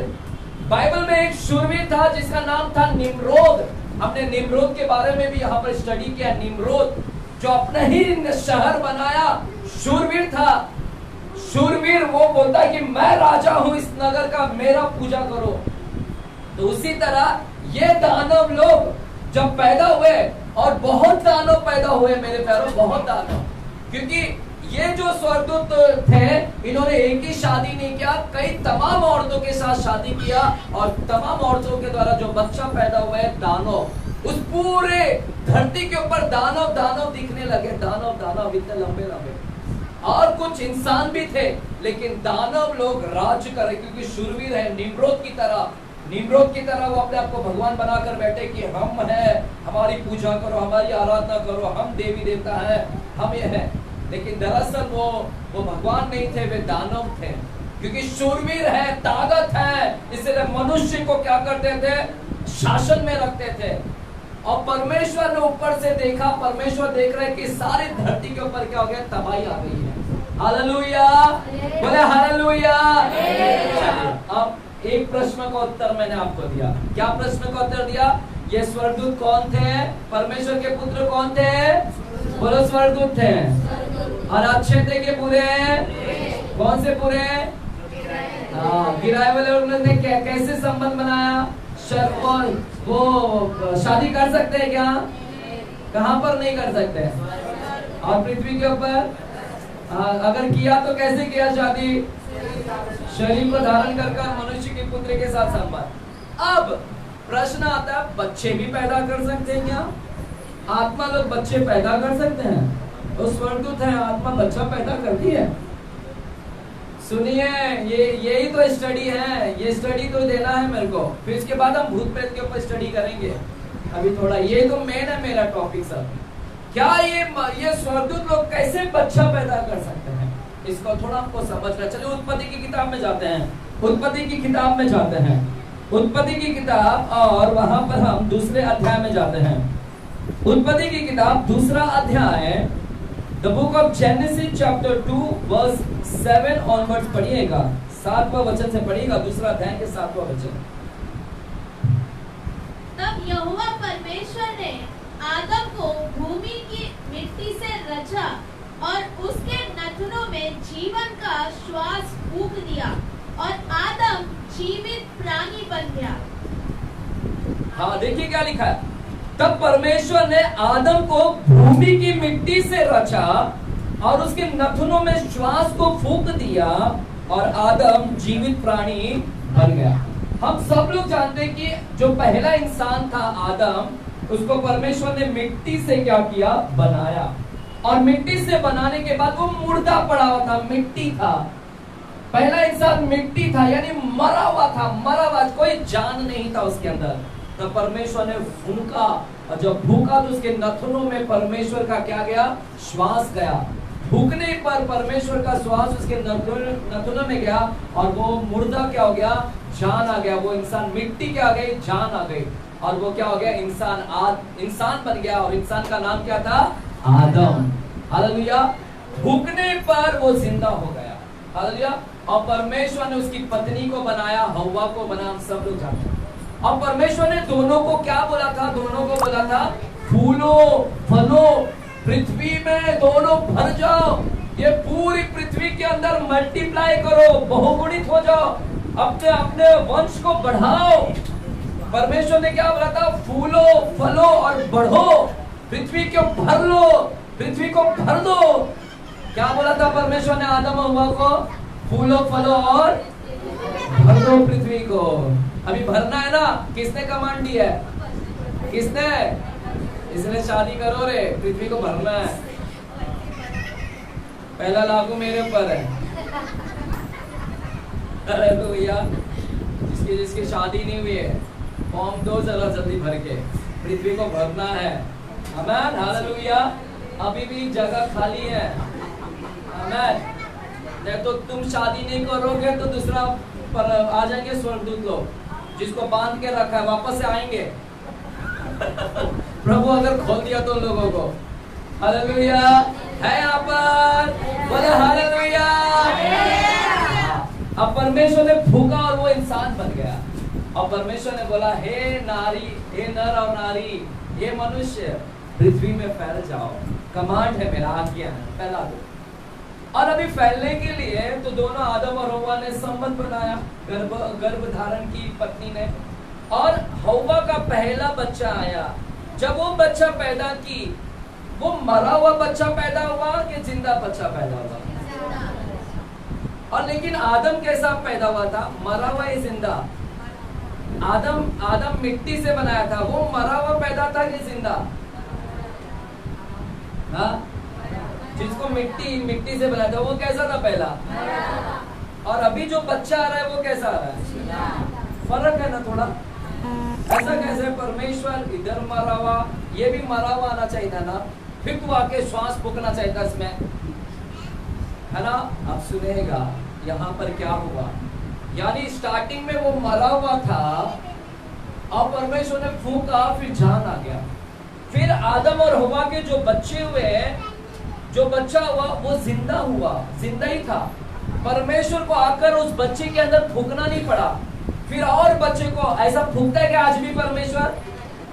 बाइबल में एक शूरवीर था जिसका नाम था निम्रोद। हमने निम्रोद के बारे में भी यहाँ पर स्टडी किया। निम्रोद जो अपना ही शहर बनाया, शूरवीर था। शूरवीर वो बोलता है कि मैं राजा हूं इस नगर का, मेरा पूजा करो। तो उसी तरह ये दानव लोग जब पैदा हुए, और बहुत दानव पैदा हुए मेरे प्यारों, बहुत दानव, क्योंकि ये जो स्वर्गदूत थे इन्होंने एक ही शादी नहीं किया, कई तमाम औरतों के साथ शादी किया, और तमाम औरतों के द्वारा जो बच्चा पैदा हुआ है दानव, उस पूरे धरती के ऊपर दानव दानव दिखने लगे। दानव इतने लंबे लंबे, और कुछ इंसान भी थे, लेकिन दानव लोग राज्य करे, क्योंकि शूरवीर है। निम्रोद की तरह वो अपने आप को भगवान बनाकर बैठे कि हम हैं, हमारी पूजा करो, हमारी आराधना करो, हम देवी देवता हैं, हम ये हैं। लेकिन दरअसल वो भगवान नहीं थे, वे दानव थे, क्योंकि शूरवीर है, ताकत है, इसलिए मनुष्य को क्या करते थे, शासन में रखते थे। और परमेश्वर ने ऊपर से देखा, परमेश्वर देख रहे कि सारी धरती के ऊपर क्या हो गया, तबाही आ गई है। हालेलुया, बोले हालेलुया। अब एक प्रश्न का उत्तर मैंने आपको दिया। क्या प्रश्न का उत्तर दिया? ये स्वर्गदूत कौन थे? परमेश्वर के पुत्र कौन थे? बोलो स्वर्गदूत थे। और अच्छे थे कि बुरे? कौन से बुरे? गिराए वाले लोगों ने कैसे संबंध बनाया? और वो शादी कर सकते हैं क्या? कहाँ पर नहीं कर सकते? और पृथ्वी के ऊपर अगर किया तो कैसे किया शादी? शरीर को धारण कर मनुष्य के पुत्र के साथ संबंध। अब प्रश्न आता है, बच्चे भी पैदा कर सकते हैं क्या? आत्मा लोग बच्चे पैदा कर सकते हैं? तो स्वर्गदूत है, आत्मा बच्चा पैदा करती है? सुनिए, यही तो स्टडी है, ये स्टडी तो देना है मेरे को। फिर इसके बाद हम भूत प्रेत के ऊपर स्टडी करेंगे। अभी थोड़ा ये तो मेन है मेरा टॉपिक सब। क्या ये स्वर्गदूत लोग कैसे बच्चा पैदा कर सकते हैं, इसको थोड़ा आपको समझना। चलिए उत्पत्ति की किताब में जाते हैं। उत्पत्ति की किताब में जाते हैं, उत्पत्ति की किताब, और वहां पर हम दूसरे अध्याय में जाते हैं। उत्पत्ति की किताब दूसरा अध्याय, the book of Genesis chapter 2 verse 7 onwards पढ़िएगा, 7वां वचन से पढ़िएगा, दूसरा अध्याय के 7वां वचन। तब यहोवा परमेश्वर ने आदम को भूमि की मिट्टी से रचा और उसके नथनों में जीवन का श्वास फूंक दिया, और आदम जीवित प्राणी बन गया। हाँ, देखिए क्या लिखा है। तब परमेश्वर ने आदम को भूमि की मिट्टी से रचा और उसके नथनों में श्वास को फूंक दिया, और आदम जीवित प्राणी बन गया। हम सब लोग जानते हैं कि जो पहला इंसान था आदम, उसको परमेश्वर ने मिट्टी से क्या किया, बनाया। और मिट्टी से बनाने के बाद वो मुर्दा पड़ा हुआ था, मिट्टी था। पहला इंसान मिट्टी था, यानी मरा हुआ था, मरा हुआ, कोई जान नहीं था उसके अंदर। तो परमेश्वर ने फूंका, और जब फूंका तो उसके नथनों में परमेश्वर का क्या गया, श्वास गया। फूंकने पर परमेश्वर का श्वास उसके नथनों में गया, और वो मुर्दा क्या हो गया, जान आ गया। वो इंसान मिट्टी क्या आ गई, जान आ गई, और वो क्या हो गया, इंसान बन गया। और इंसान का नाम क्या था, आदम। हालेलुया। भूखने पर वो जिंदा हो गया। हालेलुया। और परमेश्वर ने उसकी पत्नी को बनाया, हव्वा को बना, हम सब लोग जानते हैं। और परमेश्वर ने दोनों को क्या बोला था? दोनों को बोला था फूलो फलो, पृथ्वी में दोनों भर जाओ, ये पूरी पृथ्वी के अंदर मल्टीप्लाई करो, बहुगुणित हो जाओ, अपने अपने वंश को बढ़ाओ। परमेश्वर ने क्या बोला था? फूलो फलो और बढ़ो, पृथ्वी को भर लो, पृथ्वी को भर दो। क्या बोला था परमेश्वर ने आदम और हव्वा को? फूलो फलो और भर दो पृथ्वी को। अभी भरना है ना? किसने कमांड दी है? किसने? इसने शादी करो रे, पृथ्वी को भरना है। पहला लागू मेरे ऊपर है। अरे तो भैया जिसकी शादी नहीं हुई है, फॉर्म दो जरा जल्दी भर के, पृथ्वी को भरना है। आमीन, हालेलुया। अभी भी जगह खाली है। आमीन। नहीं तो तुम शादी नहीं करोगे तो दूसरा पर आ जाएंगे स्वर्गदूत लोग, जिसको बांध के रखा है, वापस से आएंगे। प्रभु अगर खोल दिया तो लोगों को। हालेलुया है यहाँ पर, बोले हालेलुया। अब परमेश्वर ने भूखा और वो इंसान बन गया। और परमेश्वर ने बोला, हे नारी, हे नर और नारी, हे मनुष्य, पृथ्वी में फैल जाओ। कमांड है मेरा, आज्ञा है, फैला दो। और अभी फैलने के लिए तो दोनों आदम और हव्वा ने संबंध बनाया, गर्भ धारण की पत्नी ने। और हव्वा का पहला बच्चा आया। जब वो बच्चा पैदा की, वो मरा हुआ बच्चा पैदा हुआ कि जिंदा बच्चा पैदा हुआ? और लेकिन आदम कैसा पैदा हुआ था? मरा हुआ या जिंदा? आदम मिट्टी से बनाया था, वो मरा हुआ पैदा था कि जिंदा? हाँ, जिसको मिट्टी से बनाया था वो कैसा था पहला? और अभी जो बच्चा आ रहा है वो कैसा आ रहा है? फर्क है ना थोड़ा। ऐसा कैसे? परमेश्वर इधर मरा हुआ, ये भी मरा हुआ आना चाहिए था ना, फिर तो आके श्वास फूकना चाहिए था इसमें, है ना? अब सुनेगा यहाँ पर क्या हुआ। यानी स्टार्टिंग में वो मरा हुआ था और परमेश्वर ने फूका, फिर जान आ गया। फिर आदम और हव्वा के जो बच्चे हुए, जो बच्चा हुआ वो जिंदा हुआ, जिंदा ही था। परमेश्वर को आकर उस बच्चे के अंदर फूकना नहीं पड़ा। फिर और बच्चे को ऐसा फूकता है कि आज भी परमेश्वर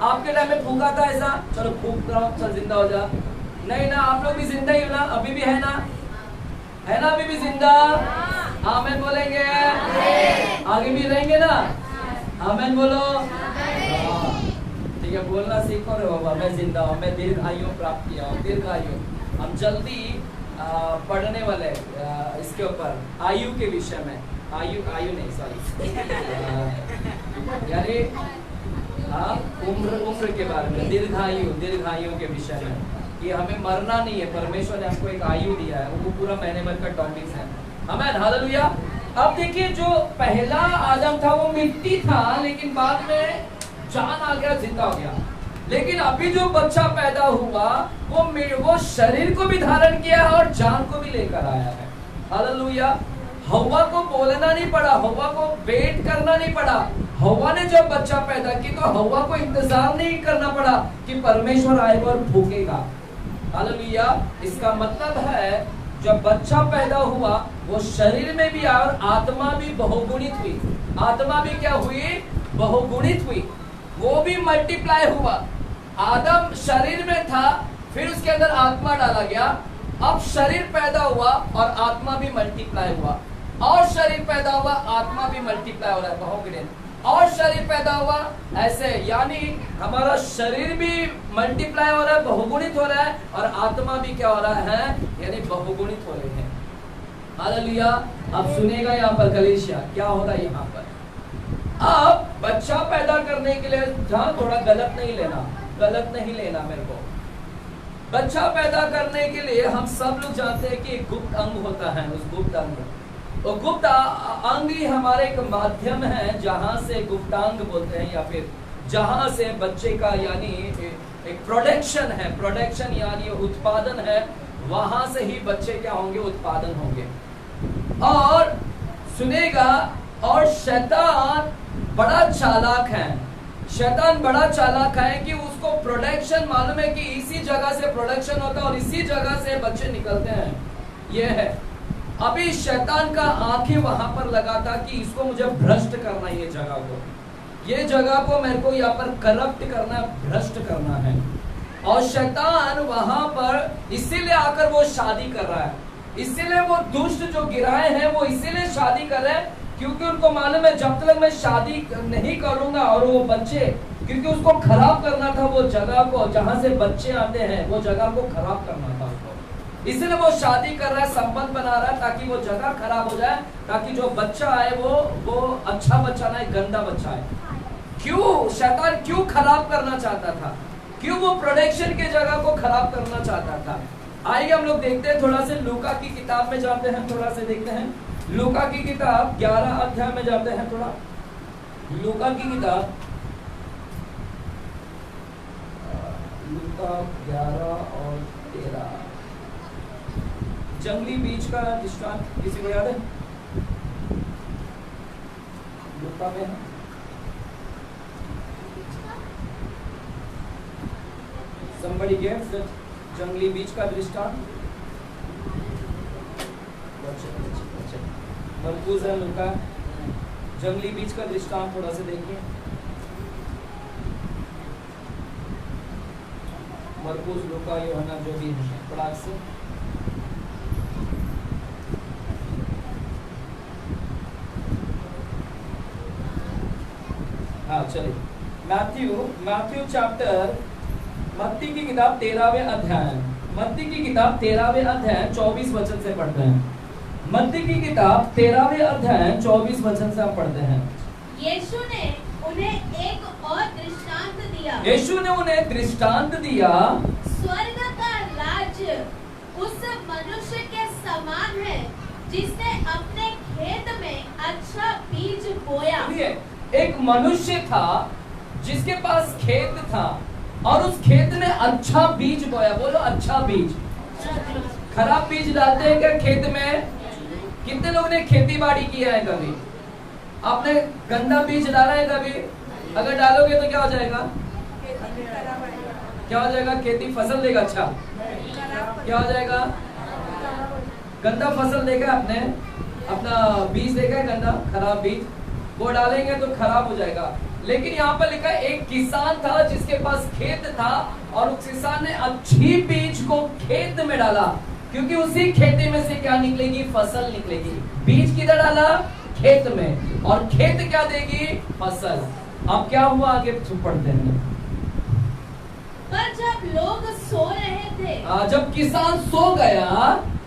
आपके टाइम में फूका था ऐसा, चलो फूक रहा हूं, चल जिंदा हो जा। नहीं ना, आप लोग भी जिंदा ही हो ना, अभी भी है ना, है ना, अभी भी जिंदा। आमीन बोलेंगे, आगे भी रहेंगे ना? आमीन बोलो। ठीक है, बोलना सीखो रे बाबा। मैं जिंदा हूँ, मैं दीर्घायु प्राप्त किया हूँ, दीर्घायु। हम जल्दी पढ़ने वाले इसके ऊपर आयु के विषय में, आयु नहीं सॉरी, यानी उम्र के बारे में, दीर्घायु के विषय में, कि हमें मरना नहीं है। परमेश्वर ने हमको एक आयु दिया है, वो पूरा महीने भर का टॉपिक्स है। आमीन, हालेलुया। अब देखिए, जो पहला आदम था वो मिट्टी था, लेकिन बाद में जान आ गया, जिंदा हो गया। लेकिन अभी जो बच्चा पैदा हुआ वो शरीर को भी धारण किया और जान को भी लेकर आया है। हालेलुया। हव्वा को बोलना नहीं पड़ा, हव्वा को वेट करना नहीं पड़ा। हव्वा ने जब बच्चा पैदा की तो हव्वा को इंतजार नहीं करना पड़ा कि परमेश्वर आएगा और फूकेगा। हालेलुया। इसका मतलब है जब बच्चा पैदा हुआ वो शरीर में भी आया और आत्मा भी बहुगुणित हुई। आत्मा भी क्या हुई? बहुगुणित हुई, वो भी मल्टीप्लाई हुआ। आदम शरीर में था, फिर उसके अंदर आत्मा डाला गया। अब शरीर पैदा हुआ और आत्मा भी मल्टीप्लाई हुआ, और शरीर पैदा हुआ, आत्मा भी मल्टीप्लाई हो रहा है, बहुगुणित। और शरीर पैदा हुआ ऐसे, यानी हमारा शरीर भी मल्टीप्लाई हो रहा है, बहुगुणित हो रहा है, और आत्मा भी क्या हो रहा है? यानी बहुगुणित हो रहे हैं। हालेलुया। अब सुनेगा यहाँ पर कलीसिया क्या हो रहा है यहाँ पर। अब बच्चा पैदा करने के लिए जहाँ थोड़ा गलत नहीं लेना मेरे को। बच्चा पैदा करने के लिए हम सब लोग जानते हैं कि एक गुप्त अंग होता है। उस गुप्त अंग, तो गुप्त अंग ही हमारे एक माध्यम है जहां से गुप्तांग बोलते हैं, या फिर जहां से बच्चे का यानी एक प्रोडक्शन है, प्रोडक्शन यानी उत्पादन है, वहां से ही बच्चे क्या होंगे? उत्पादन होंगे। और सुनेगा, और शैतान बड़ा चालाक है। शैतान बड़ा चालाक है कि उसको प्रोडक्शन मालूम है कि इसी जगह से प्रोडक्शन होता है और इसी जगह से बच्चे निकलते हैं। ये है अभी शैतान का आंखें वहां पर लगा था कि इसको मुझे भ्रष्ट करना है, ये जगह को मेरे को यहाँ पर करप्ट करना, भ्रष्ट करना है। और शैतान वहां पर इसीलिए आकर वो शादी कर रहा है, इसीलिए वो दुष्ट जो गिराए हैं वो इसीलिए शादी कर रहे हैं क्योंकि उनको मालूम है जब तक मैं शादी नहीं करूंगा और वो बच्चे, क्योंकि उसको खराब करना था वो जगह को जहां से बच्चे आते हैं, वो जगह को खराब करना था उसको, इसलिए वो शादी कर रहा है, संबंध बना रहा है ताकि वो जगह खराब हो जाए, ताकि जो बच्चा आए वो अच्छा बच्चा ना, गंदा बच्चा आए। क्यों शैतान क्यों खराब करना चाहता था, क्यों वो प्रोडक्शन के जगह को खराब करना चाहता था? आइए हम लोग देखते हैं, थोड़ा से लूका की किताब में जाते हैं, थोड़ा से देखते हैं लूका की किताब 11 अध्याय में जाते हैं, थोड़ा लूका की किताब लूका 11 और 13। जंगली बीज का दृष्टांत किसी को याद है? लूका में है somebody gave that जंगली बीज का दृष्टांत। मरकूस है लूका, जंगली बीज का दृष्टांत थोड़ा सा देखिए। मरकूस लूका यूहन्ना जो भी है पढ़ा से। हाँ चलिए मैथ्यू चैप्टर, मत्ती की किताब 13वें अध्याय, मत्ती की किताब 13वें अध्याय 24 वचन से पढ़ते हैं। मत्ती की किताब 13वें अध्याय 24 वचन से हम पढ़ते हैं। यीशु ने उन्हें एक और दृष्टांत दिया। यीशु ने उन्हें दृष्टांत दिया, स्वर्ग का राज्य उस मनुष्य के समान है जिसने अपने खेत में अच्छा बीज बोया। एक मनुष्य था जिसके पास खेत था और उस खेत में अच्छा बीज बोया। बोलो अच्छा बीज। खराब बीज डालते हैं क्या खेत में? कितने लोगों ने खेती बाड़ी किया है कभी? आपने गंदा बीज डाला है कभी? अगर डालोगे तो क्या हो जाएगा? क्या हो जाएगा? खेती फसल देगा? अच्छा क्या हो जाएगा? गंदा फसल देखा आपने? अपना बीज देखा है गंदा खराब बीज, वो डालेंगे तो खराब हो जाएगा। लेकिन यहाँ पर लिखा है एक किसान था जिसके पास खेत था और उस किसान ने अच्छी बीज को खेत में डाला, क्योंकि उसी खेती में से क्या निकलेगी? फसल निकलेगी। बीज किधर डाला? खेत में, और खेत क्या देगी? फसल। अब क्या हुआ आगे पढ़ते हैं। पर जब लोग सो रहे थे, जब किसान सो गया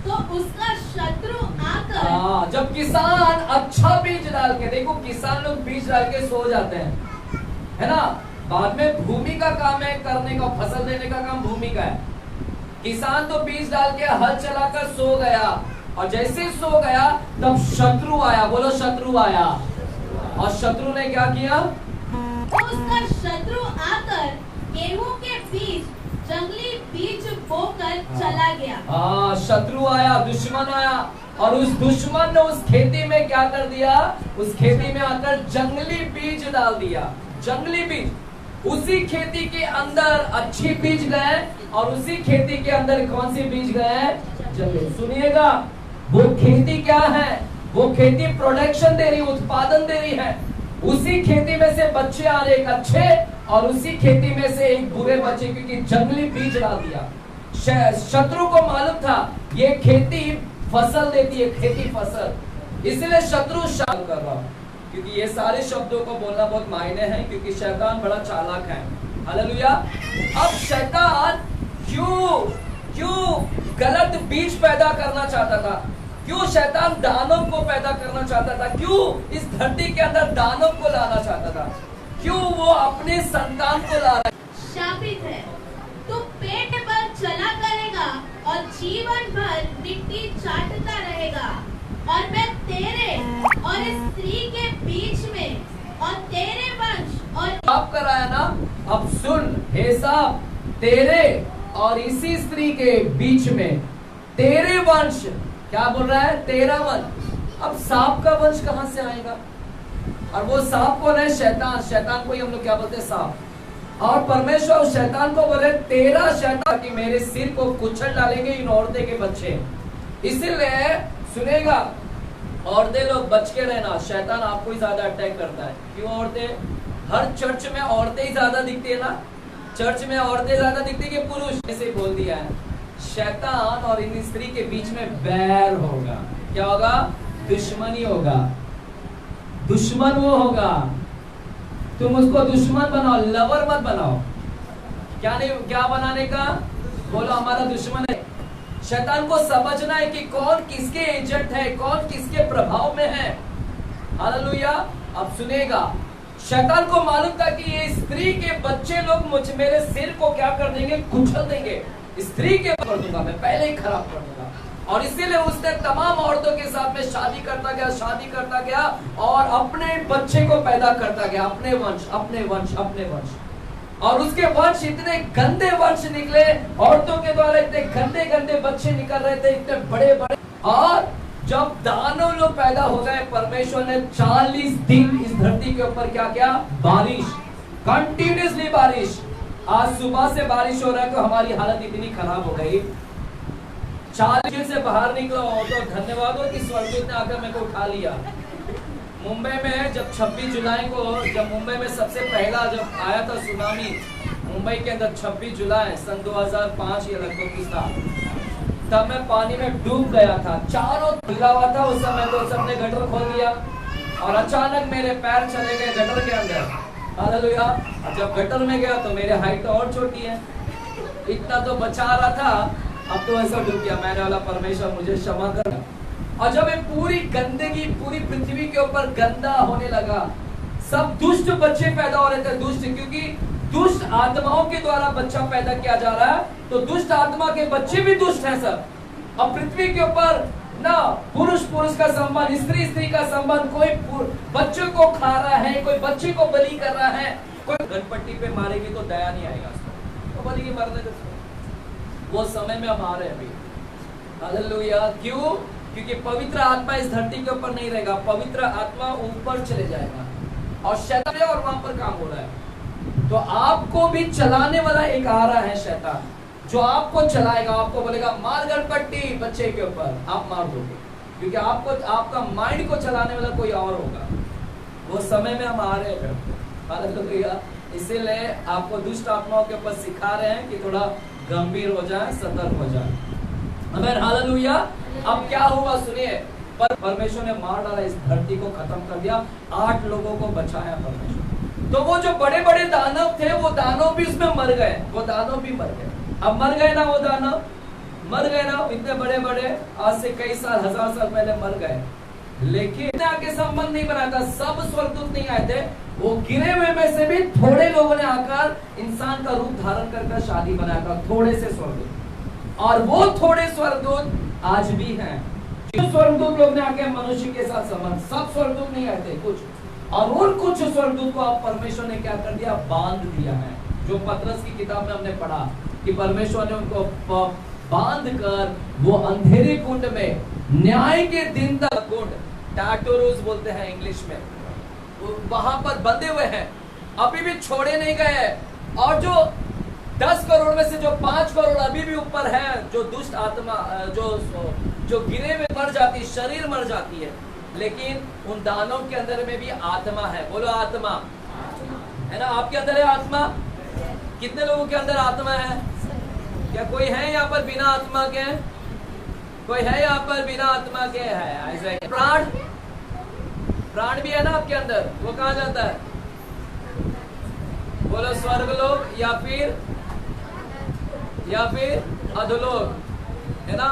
तो उसका शत्रु आकर, जब किसान अच्छा बीज डाल के, देखो किसान लोग बीज डाल के सो जाते हैं, है ना? बाद में भूमि का काम है करने का, फसल देने का काम भूमि का है। किसान तो बीज डाल के हल चलाकर सो गया, और जैसे सो गया तब शत्रु आया। बोलो शत्रु आया। और शत्रु ने क्या किया? तो उसका शत्रु आकर गेहूं के बीज, जंगली बीज बोकर चला गया। शत्रु आया, दुश्मन आया, और उस दुश्मन ने उस खेती में क्या कर दिया? उस खेती में आकर जंगली बीज डाल दिया। जंगली बीज। उसी खेती के अंदर अच्छी बीज गए और उसी खेती के अंदर कौन सी बीज गए? जंगली। सुनिएगा, वो खेती क्या है? वो खेती प्रोडक्शन दे रही, उत्पादन दे रही है। उसी खेती में से बच्चे आ रहे, एक अच्छे, और उसी खेती में से एक बुरे बच्चे, क्योंकि जंगली बीज डाल दिया। शत्रु को मालूम था ये खेती फसल देती है, खेती फसल, इसलिए शत्रु शाल कर रहा, क्योंकि ये सारे शब्दों को बोलना बहुत मायने हैं, क्योंकि शैतान बड़ा चालाक है। हालेलुया। अब शैतान क्यों गलत बीज पैदा करना चाहता था? क्यों शैतान दानव को पैदा करना चाहता था? क्यों इस धरती के अंदर दानव को लाना चाहता था? क्यों वो अपने संतान को ला रहा? शापित है, तू पेट पर चला करेगा और जीवन भर मिट्टी चाटता रहेगा, और मैं तेरे और इस स्त्री के बीच में और तेरे वंश और पाप कराया ना। अब सुन हे साहब, तेरे और इसी स्त्री के बीच में तेरे वंश, क्या बोल रहा है? तेरा वंश। अब सांप का वंश कहां से आएगा? और वो सांप कौन है? शैतान। शैतान को ही हम लोग क्या बोलते हैं? सांप। और परमेश्वर उस शैतान को बोले तेरा शैतान कि मेरे सिर को कुचल डालेंगे इन औरतें के बच्चे। इसीलिए सुनेगा, औरतें लोग बच के रहना, शैतान आपको ही ज्यादा अटैक करता है। क्यों? औरतें, हर चर्च में औरतें ही ज्यादा दिखती है ना, चर्च में औरतें ज्यादा दिखती है कि पुरुष? ऐसे बोल दिया है, शैतान और इन स्त्री के बीच में बैर होगा। क्या होगा? दुश्मनी होगा, दुश्मन वो होगा। तुम उसको दुश्मन बनाओ, लवर मत बनाओ। क्या नहीं, क्या बनाने का? बोलो हमारा दुश्मन है। शैतान को समझना है कि कौन किसके एजेंट है, कौन किसके प्रभाव में है। हालेलुया। अब सुनेगा, शैतान को मालूम था कि ये स्त्री के बच्चे लोग मेरे सिर को क्या कर देंगे? कुचल देंगे। स्त्री के कर दूंगा मैं, पहले ही खराब कर दूंगा। और इसीलिए उसने तमाम औरतों के साथ में शादी करता गया और अपने बच्चे को पैदा करता गया, अपने वंश, अपने वंश, अपने वंश। और उसके वंश इतने गंदे वंश निकले, औरतों के द्वारा इतने गंदे गंदे बच्चे निकल रहे थे, इतने बड़े बड़े। और जब दानव लोग पैदा हो गए, परमेश्वर ने 40 दिन इस धरती के ऊपर क्या किया? बारिश, कंटिन्यूसली बारिश। आज सुबह से बारिश हो रहा है तो हमारी हालत इतनी खराब हो गई। 40 दिन से बाहर निकला हो तो धन्यवाद हो कि स्वर्गदूत ने आकर मेरे को उठा लिया। मुंबई में जब 26 जुलाई को, जब मुंबई में सबसे पहला जब आया था सुनामी, मुंबई के अंदर 26 जुलाई सन 2005 या लगभग की था, तब मैं पानी में डूब गया था, चारों गिरा हुआ था। उस समय तो सबने गटर खोल दिया और अचानक मेरे पैर चले गए गटर के अंदर। हालेलुया। जब गटर में गया तो मेरी हाइट तो और छोटी है, इतना तो बचा रहा था, अब तो ऐसा डूब गया। मैंने वाला परमेश्वर मुझे क्षमा कर। और जब ये पूरी गंदगी पूरी पृथ्वी के ऊपर गंदा होने लगा, सब दुष्ट बच्चे पैदा हो रहे थे। दुष्ट, क्योंकि दुष्ट आत्माओं के द्वारा बच्चा पैदा किया जा रहा है, तो दुष्ट आत्मा के बच्चे भी दुष्ट हैं सब। अब पृथ्वी के ऊपर ना पुरुष पुरुष का संबंध, स्त्री स्त्री का संबंध, कोई बच्चों को खा रहा है, कोई बच्चे को बलि कर रहा है, कोई गणपट्टी पे मारेगी तो दया नहीं आएगा उसको, तो बलि की मरने दो। वो समय में हम आ रहे हैं अभी। हालेलुया। क्यों? क्योंकि पवित्र आत्मा इस धरती के ऊपर नहीं रहेगा, पवित्र आत्मा ऊपर चले जाएगा और शैतान और वहां पर काम हो रहा है। तो आपको भी चलाने वाला एक आ रहा है शैतान, जो आपको चलाएगा, आपको बोलेगा मार गणपट्टी बच्चे के ऊपर, आप मार दोगे, क्योंकि आपको आपका माइंड को चलाने वाला कोई और होगा। वो समय में हम आ रहे हैं। हालेलुया। इसीलिए आपको दुष्ट आत्माओं के ऊपर सिखा रहे हैं कि थोड़ा गंभीर हो जाए, सतर्क हो जाए। अमेन। हालेलुया। अब क्या हुआ सुनिए, परमेश्वर ने मार डाला, इस धरती को खत्म कर दिया, 8 लोगों को बचाया परमेश्वर। तो वो जो बड़े बड़े दानव थे, वो दानव भी उसमें मर गए, वो दानव भी मर गए। अब मर गए ना, वो दानव मर गए ना, इतने बड़े बड़े, आज से कई साल, 1000 साल पहले मर गए। लेकिन आगे संबंध नहीं बनाया था, सब स्वर्गदूत नहीं आए थे, वो गिरे हुए में से भी थोड़े लोगों ने आकर इंसान का रूप धारण करके शादी बनाया था, थोड़े से स्वर्गदूत। और वो थोड़े स्वर्गदूत आज भी हैं। जो स्वर्गदूत लोग ने आके मनुष्य के साथ संबंध, सब स्वर्गदूत नहीं आए थे, कुछ, और उन कुछ स्वर्गदूत को अब परमेश्वर ने क्या कर दिया? बांध दिया है। जो पतरस की किताब में हमने पढ़ा कि परमेश्वर ने उनको बांध कर वो अंधेरे कुंड में न्याय के दिन तक, कुंड टाटोरुस बोलते हैं इंग्लिश में, वहां पर बंधे हुए हैं, अभी भी छोड़े नहीं गए। और जो 10 करोड़ में से जो 5 करोड़ अभी भी ऊपर है, जो दुष्ट आत्मा, जो गिरे में मर जाती है, शरीर मर जाती है, लेकिन उन दानों के अंदर में भी आत्मा है। बोलो आत्मा है ना, आपके अंदर है आत्मा। कितने लोगों के अंदर आत्मा है? क्या कोई है यहाँ पर बिना आत्मा के? कोई है यहाँ पर बिना आत्मा के? है ऐसे। प्राण, प्राण भी है ना आपके अंदर, वो कहाँ जाता है? बोलो स्वर्गलोक या फिर अधोलोक, है ना?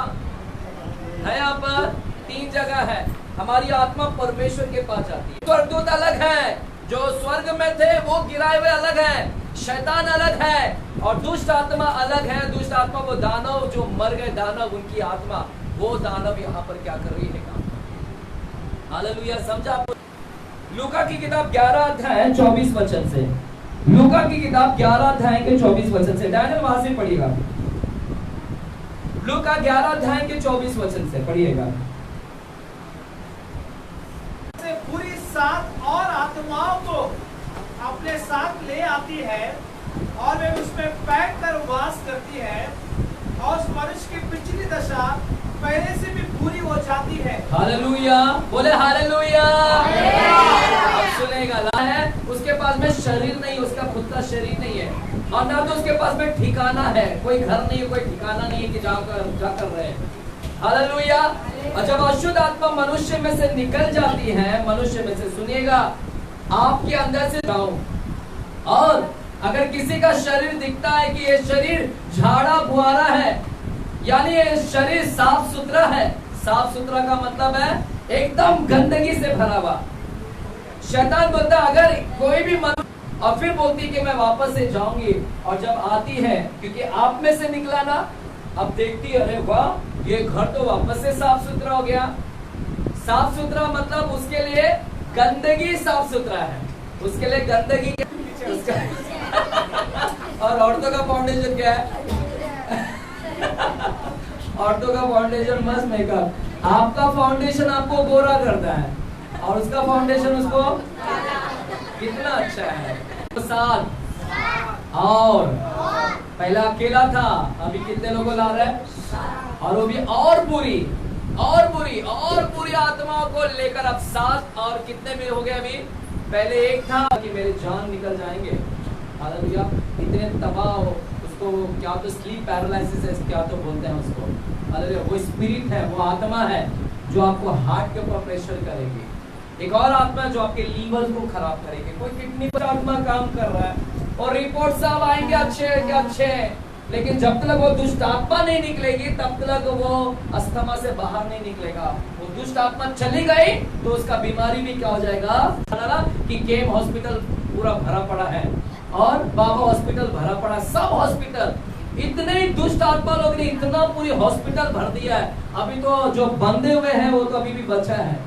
है यहाँ पर 3 जगह है। हमारी आत्मा परमेश्वर के पास जाती है। स्वर्गदूत अलग है, जो स्वर्ग में थे वो गिराए हुए अलग है, शैतान अलग है, और दुष्ट आत्मा अलग है। दुष्ट आत्मा वो दानव जो मर गए, दानव, उनकी आत्मा, वो दानव यहाँ पर क्या कर रही है? काम। हालेलुया। समझा आपको? लूका की किताब 11 अध्याय 24 वचन से, लूका की किताब 11 अध्याय के 24 वचन से, डैनियल वहां से पढ़िएगा। लूका 11 अध्याय के 24 वचन से पढ़िएगा। पूरी 7 और आत्मा आत्माओं को अपने साथ ले आती है और वे उसमें पैक कर वास करती है और उस मनुष्य की पिछली दशा पहले से भी पूरी हो जाती है। हालेलुया, बोले हालेलुया। अब सुनेगा ला है, उसके पास में शरीर नहीं, उसका खुद का शरीर नहीं है, और ना तो उसके पास में ठिकाना है, कोई घर नहीं है, कोई ठिकाना नहीं है कि जाकर रहे। हालेलुया। और जब अशुद्ध आत्मा मनुष्य में से निकल जाती है, मनुष्य में से, सुनिएगा, आपके अंदर से जाऊं, और अगर किसी का शरीर दिखता है कि ये शरीर झाड़ा बुआरा है, यानी ये शरीर साफ सुथरा है, साफ सुथरा का मतलब है एकदम गंदगी से भरा हुआ, शैतान बोलता है अगर कोई भी मन, और फिर बोलती है कि मैं वापस से जाऊंगी, और जब आती है क्योंकि आप में से निकला ना, अब देखती है अरे वाह ये घर तो वापस से साफ सुथरा हो गया। साफ सुथरा मतलब उसके लिए गंदगी साफ सुथरा है, उसके लिए गंदगी और औरतों का फाउंडेशन क्या है? औरतों का फाउंडेशन मस्त मेकअप, आपका फाउंडेशन आपको गोरा करता है और उसका फाउंडेशन उसको कितना अच्छा है। तो साथ और पहला अकेला था, अभी कितने लोगों ला रहा है, और वो भी और बुरी आत्माओं को लेकर अब 7 और कितने में हो गए अभी? पहले एक था कि मेरे जान निकल जाएंगे, हालेलुया, इतने तबाह हो, उसको क्या तो स्लीप पैरालिसिस है, क्या तो बोलते हैं उसको, हालेलुया। वो स्पिरिट है, वो आत्मा है जो आपको हार्ट के ऊपर प्रेशर करेगी। एक और आत्मा जो आपके लीवर को खराब करेगी। कोई किडनी पर आत्मा काम कर रहा है और रिपोर्ट सब आएंगे अच्छे, लेकिन जब तक वो दुष्ट आत्मा नहीं निकलेगी तब तक वो अस्थमा से बाहर नहीं निकलेगा। वो दुष्ट आत्मा चली गई तो उसका बीमारी भी क्या हो जाएगा कि केम हॉस्पिटल पूरा भरा पड़ा है और बाबा हॉस्पिटल भरा पड़ा, सब हॉस्पिटल, इतने दुष्ट आत्मा लोग ने इतना पूरी हॉस्पिटल भर दिया है। अभी तो जो बंधे हुए हैं वो तो अभी भी बचा है,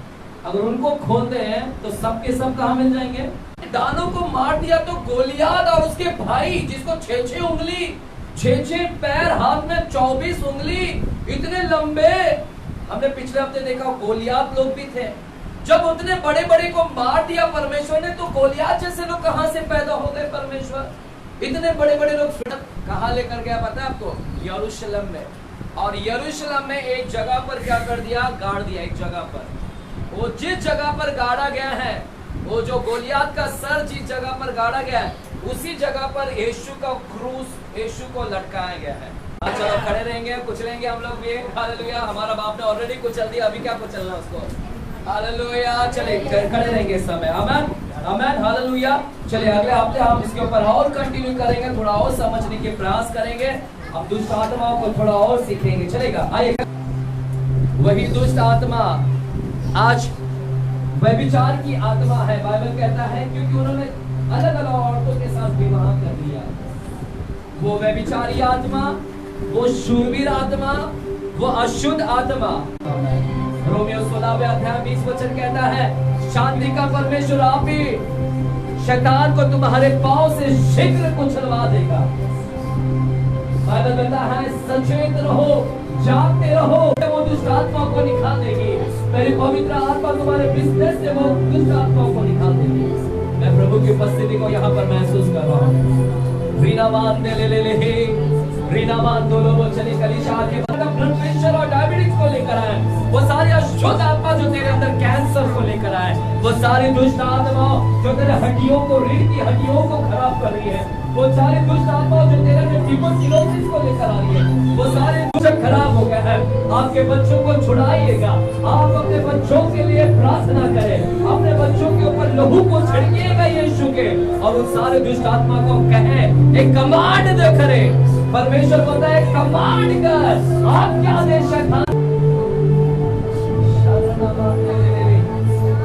अगर उनको खोलते हैं तो सब के सब कहाँ मिल जाएंगे। दानों को मार दिया तो गोलियात और उसके भाई जिसको 6 उंगली, 6 पैर, हाथ में 24 उंगली, इतने लंबे, हमने पिछले हफ्ते देखा गोलियात लोग भी थे। जब उतने बड़े बड़े को मार दिया परमेश्वर ने तो गोलियात जैसे लोग कहां से पैदा हो गए परमेश्वर। इतने बड़े बड़े लोग कहां लेकर गया पता है आपको? यरूशलेम में। और यरूशलेम में एक जगह पर क्या कर दिया, गाड़ दिया एक जगह पर। वो जिस जगह पर गाड़ा गया है, वो जो गोलियात का सर जिस जगह पर गाड़ा गया है, उसी जगह पर यीशु का क्रूस, यीशु को लटकाया गया है। चलो खड़े रहेंगे, कुचलेंगे हम लोग भी, हालेलुया। हमारा बाप ने ऑलरेडी कुचल दिया, अभी क्या कुचलना उसको, हालेलुया। चले खड़े रहेंगे इस समय, आमेन आमेन, हालेलुया। चलिए अगले हफ्ते हम इसके ऊपर और कंटिन्यू करेंगे, थोड़ा और समझने के प्रयास करेंगे, हम दुष्ट आत्माओं को थोड़ा और सीखेंगे। चलेगा, आइए। वही दुष्ट आत्मा आज व्यभिचार की आत्मा है, बाइबल कहता है, क्योंकि उन्होंने अलग अलग औरतों के साथ विवाह कर लिया। वो व्यभिचारी आत्मा, वो शूरवीर आत्मा, वो अशुद्ध आत्मा। रोमियो 16वें अध्याय 20 वचन कहता है, शांति का परमेश्वर आप ही शैतान को तुम्हारे पांव से शीघ्र कुचलवा देगा। बाइबल कहता है सचेत रहो, जागते रहो, वो दुष्ट आत्मा को निकाल देगी। मेरी पवित्र आत्मा तुम्हारे बिजनेस से वो दुष्ट आत्मा को निकाल देगी। मैं प्रभु की उपस्थिति को यहाँ पर महसूस कर रहा हूँ। रीनामान दे ले रीनामान दो लोगों चली कलीसिया के ब्लड प्रेशर और डायबिटीज को लेकर आए, वो सारी अशुद्ध आत्मा जो तेरे अंदर कैंसर को लेकर आए, वो सारी दुष्ट आत्मा जो तेरे हड्डियों को, रीढ़ की हड्डियों को खराब कर रही है, वो सारी दुष्ट आत्मा जो तेरे में ट्यूबरक्लोसिस को लेकर आ रही है, वो सारे दुष्ट खराब हो गए हैं। आपके बच्चों को छुड़ाइएगा, आप अपने बच्चों के लिए प्रार्थना करें, अपने बच्चों के ऊपर लहू को छिड़किएगा यीशु के, और उन सारे दुष्ट आत्मा को कहें, एक कमांड दे करें। परमेश्वर बोलता है कमांड कर, आप क्या आदेश शैतान।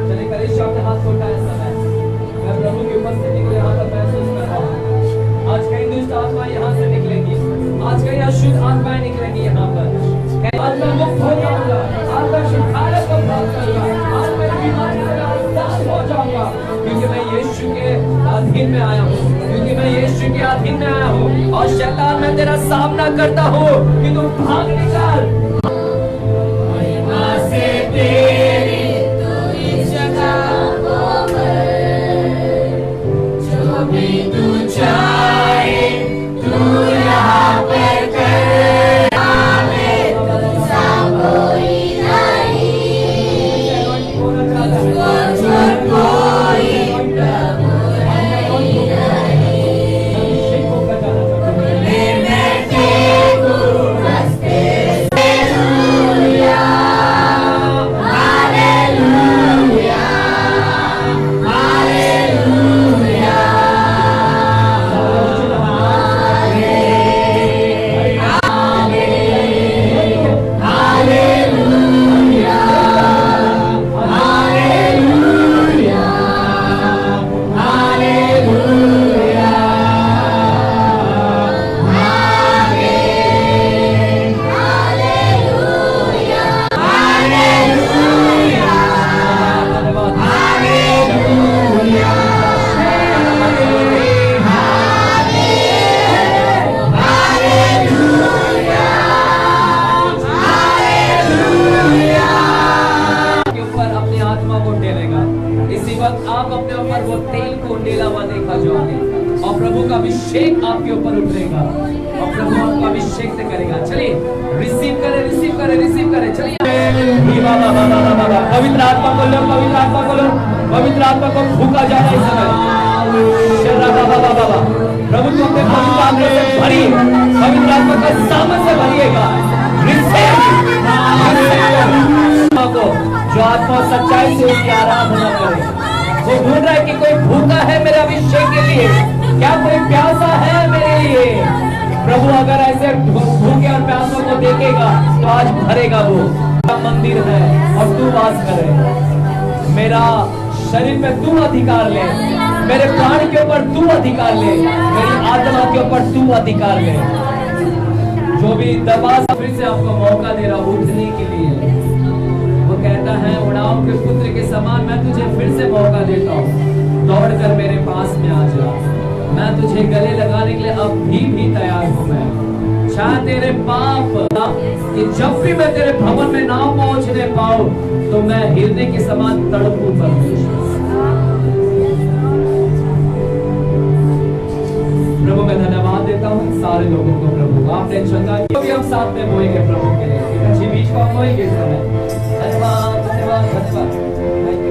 चलिए कलीसिया अपने हाथ को उठाएं समय, मैं प्रभु की उपस्थिति को यहाँ पर महसूस कर रहा हूँ। आज कई दुष्ट आत्मा यहाँ से निकलेंगी, आज कई अशुद्ध आत्माएं निकलेंगी यहाँ पर। आज मैं मुक्त हो जाऊंगा, आज मैं छुटकारे को प्राप्त करूंगा, आज मैं बीमारी से आजाद हो जाऊंगा, क्योंकि मैं यीशु के अधीन में आया हूँ, क्योंकि मैं यीशु के अधीन में आया हूँ। और शैतान मैं तेरा सामना करता हूँ कि तुम भाग निकल। महिमा से तेरी तू इस जगह को भर, आप अपने ऊपर वो तेल को उंडेला हुआ देखा जाओगे और प्रभु का अभिषेक आपके ऊपर उतरेगा और प्रभु आपको अभिषेक से करेगा। चलिए रिसीव करें, रिसीव करें, रिसीव करें। चलिए पवित्र आत्मा को लो, पवित्र आत्मा को लो, पवित्र आत्मा को फूका जा रहा है इस समय। प्रभु को अपने पवित्र आत्मा से भरिए, पवित्र आत्मा का सामर्थ से भरिएगा। जो आत्मा सच्चाई से उसकी आराधना करे, वो ढूंढ रहा है कि कोई भूखा है मेरे अभिषेक के लिए, क्या कोई प्यासा है मेरे लिए। प्रभु अगर ऐसे भूखे और प्यासों को देखेगा तो आज भरेगा। वो मंदिर है और तू वास करे। मेरा शरीर में तू अधिकार ले, मेरे प्राण के ऊपर तू अधिकार ले, मेरी आत्मा के ऊपर तू अधिकार ले। जो भी दबा फिर से आपको मौका दे रहा उठने के लिए, वो कहता है उड़ाओ के पुत्र के समान मैं तुझे फिर से मौका देता हूँ, दौड़ कर मेरे पास में आ जा। मैं तुझे गले लगाने के लिए अब भी तैयार हूँ। मैं चाहे तेरे पाप कि जब भी मैं तेरे भवन में ना पहुंचने पाऊं तो मैं हिरने के समान तड़पूं परमेश्वर। प्रभु मैं धन्यवाद देता हूँ सारे लोगों को। प्रभु आपने चंगा किया, भी हम साथ में बोएंगे प्रभु के लिए। बीच को हम बोएंगे इस समय। धन्यवाद, धन्यवाद, धन्यवाद।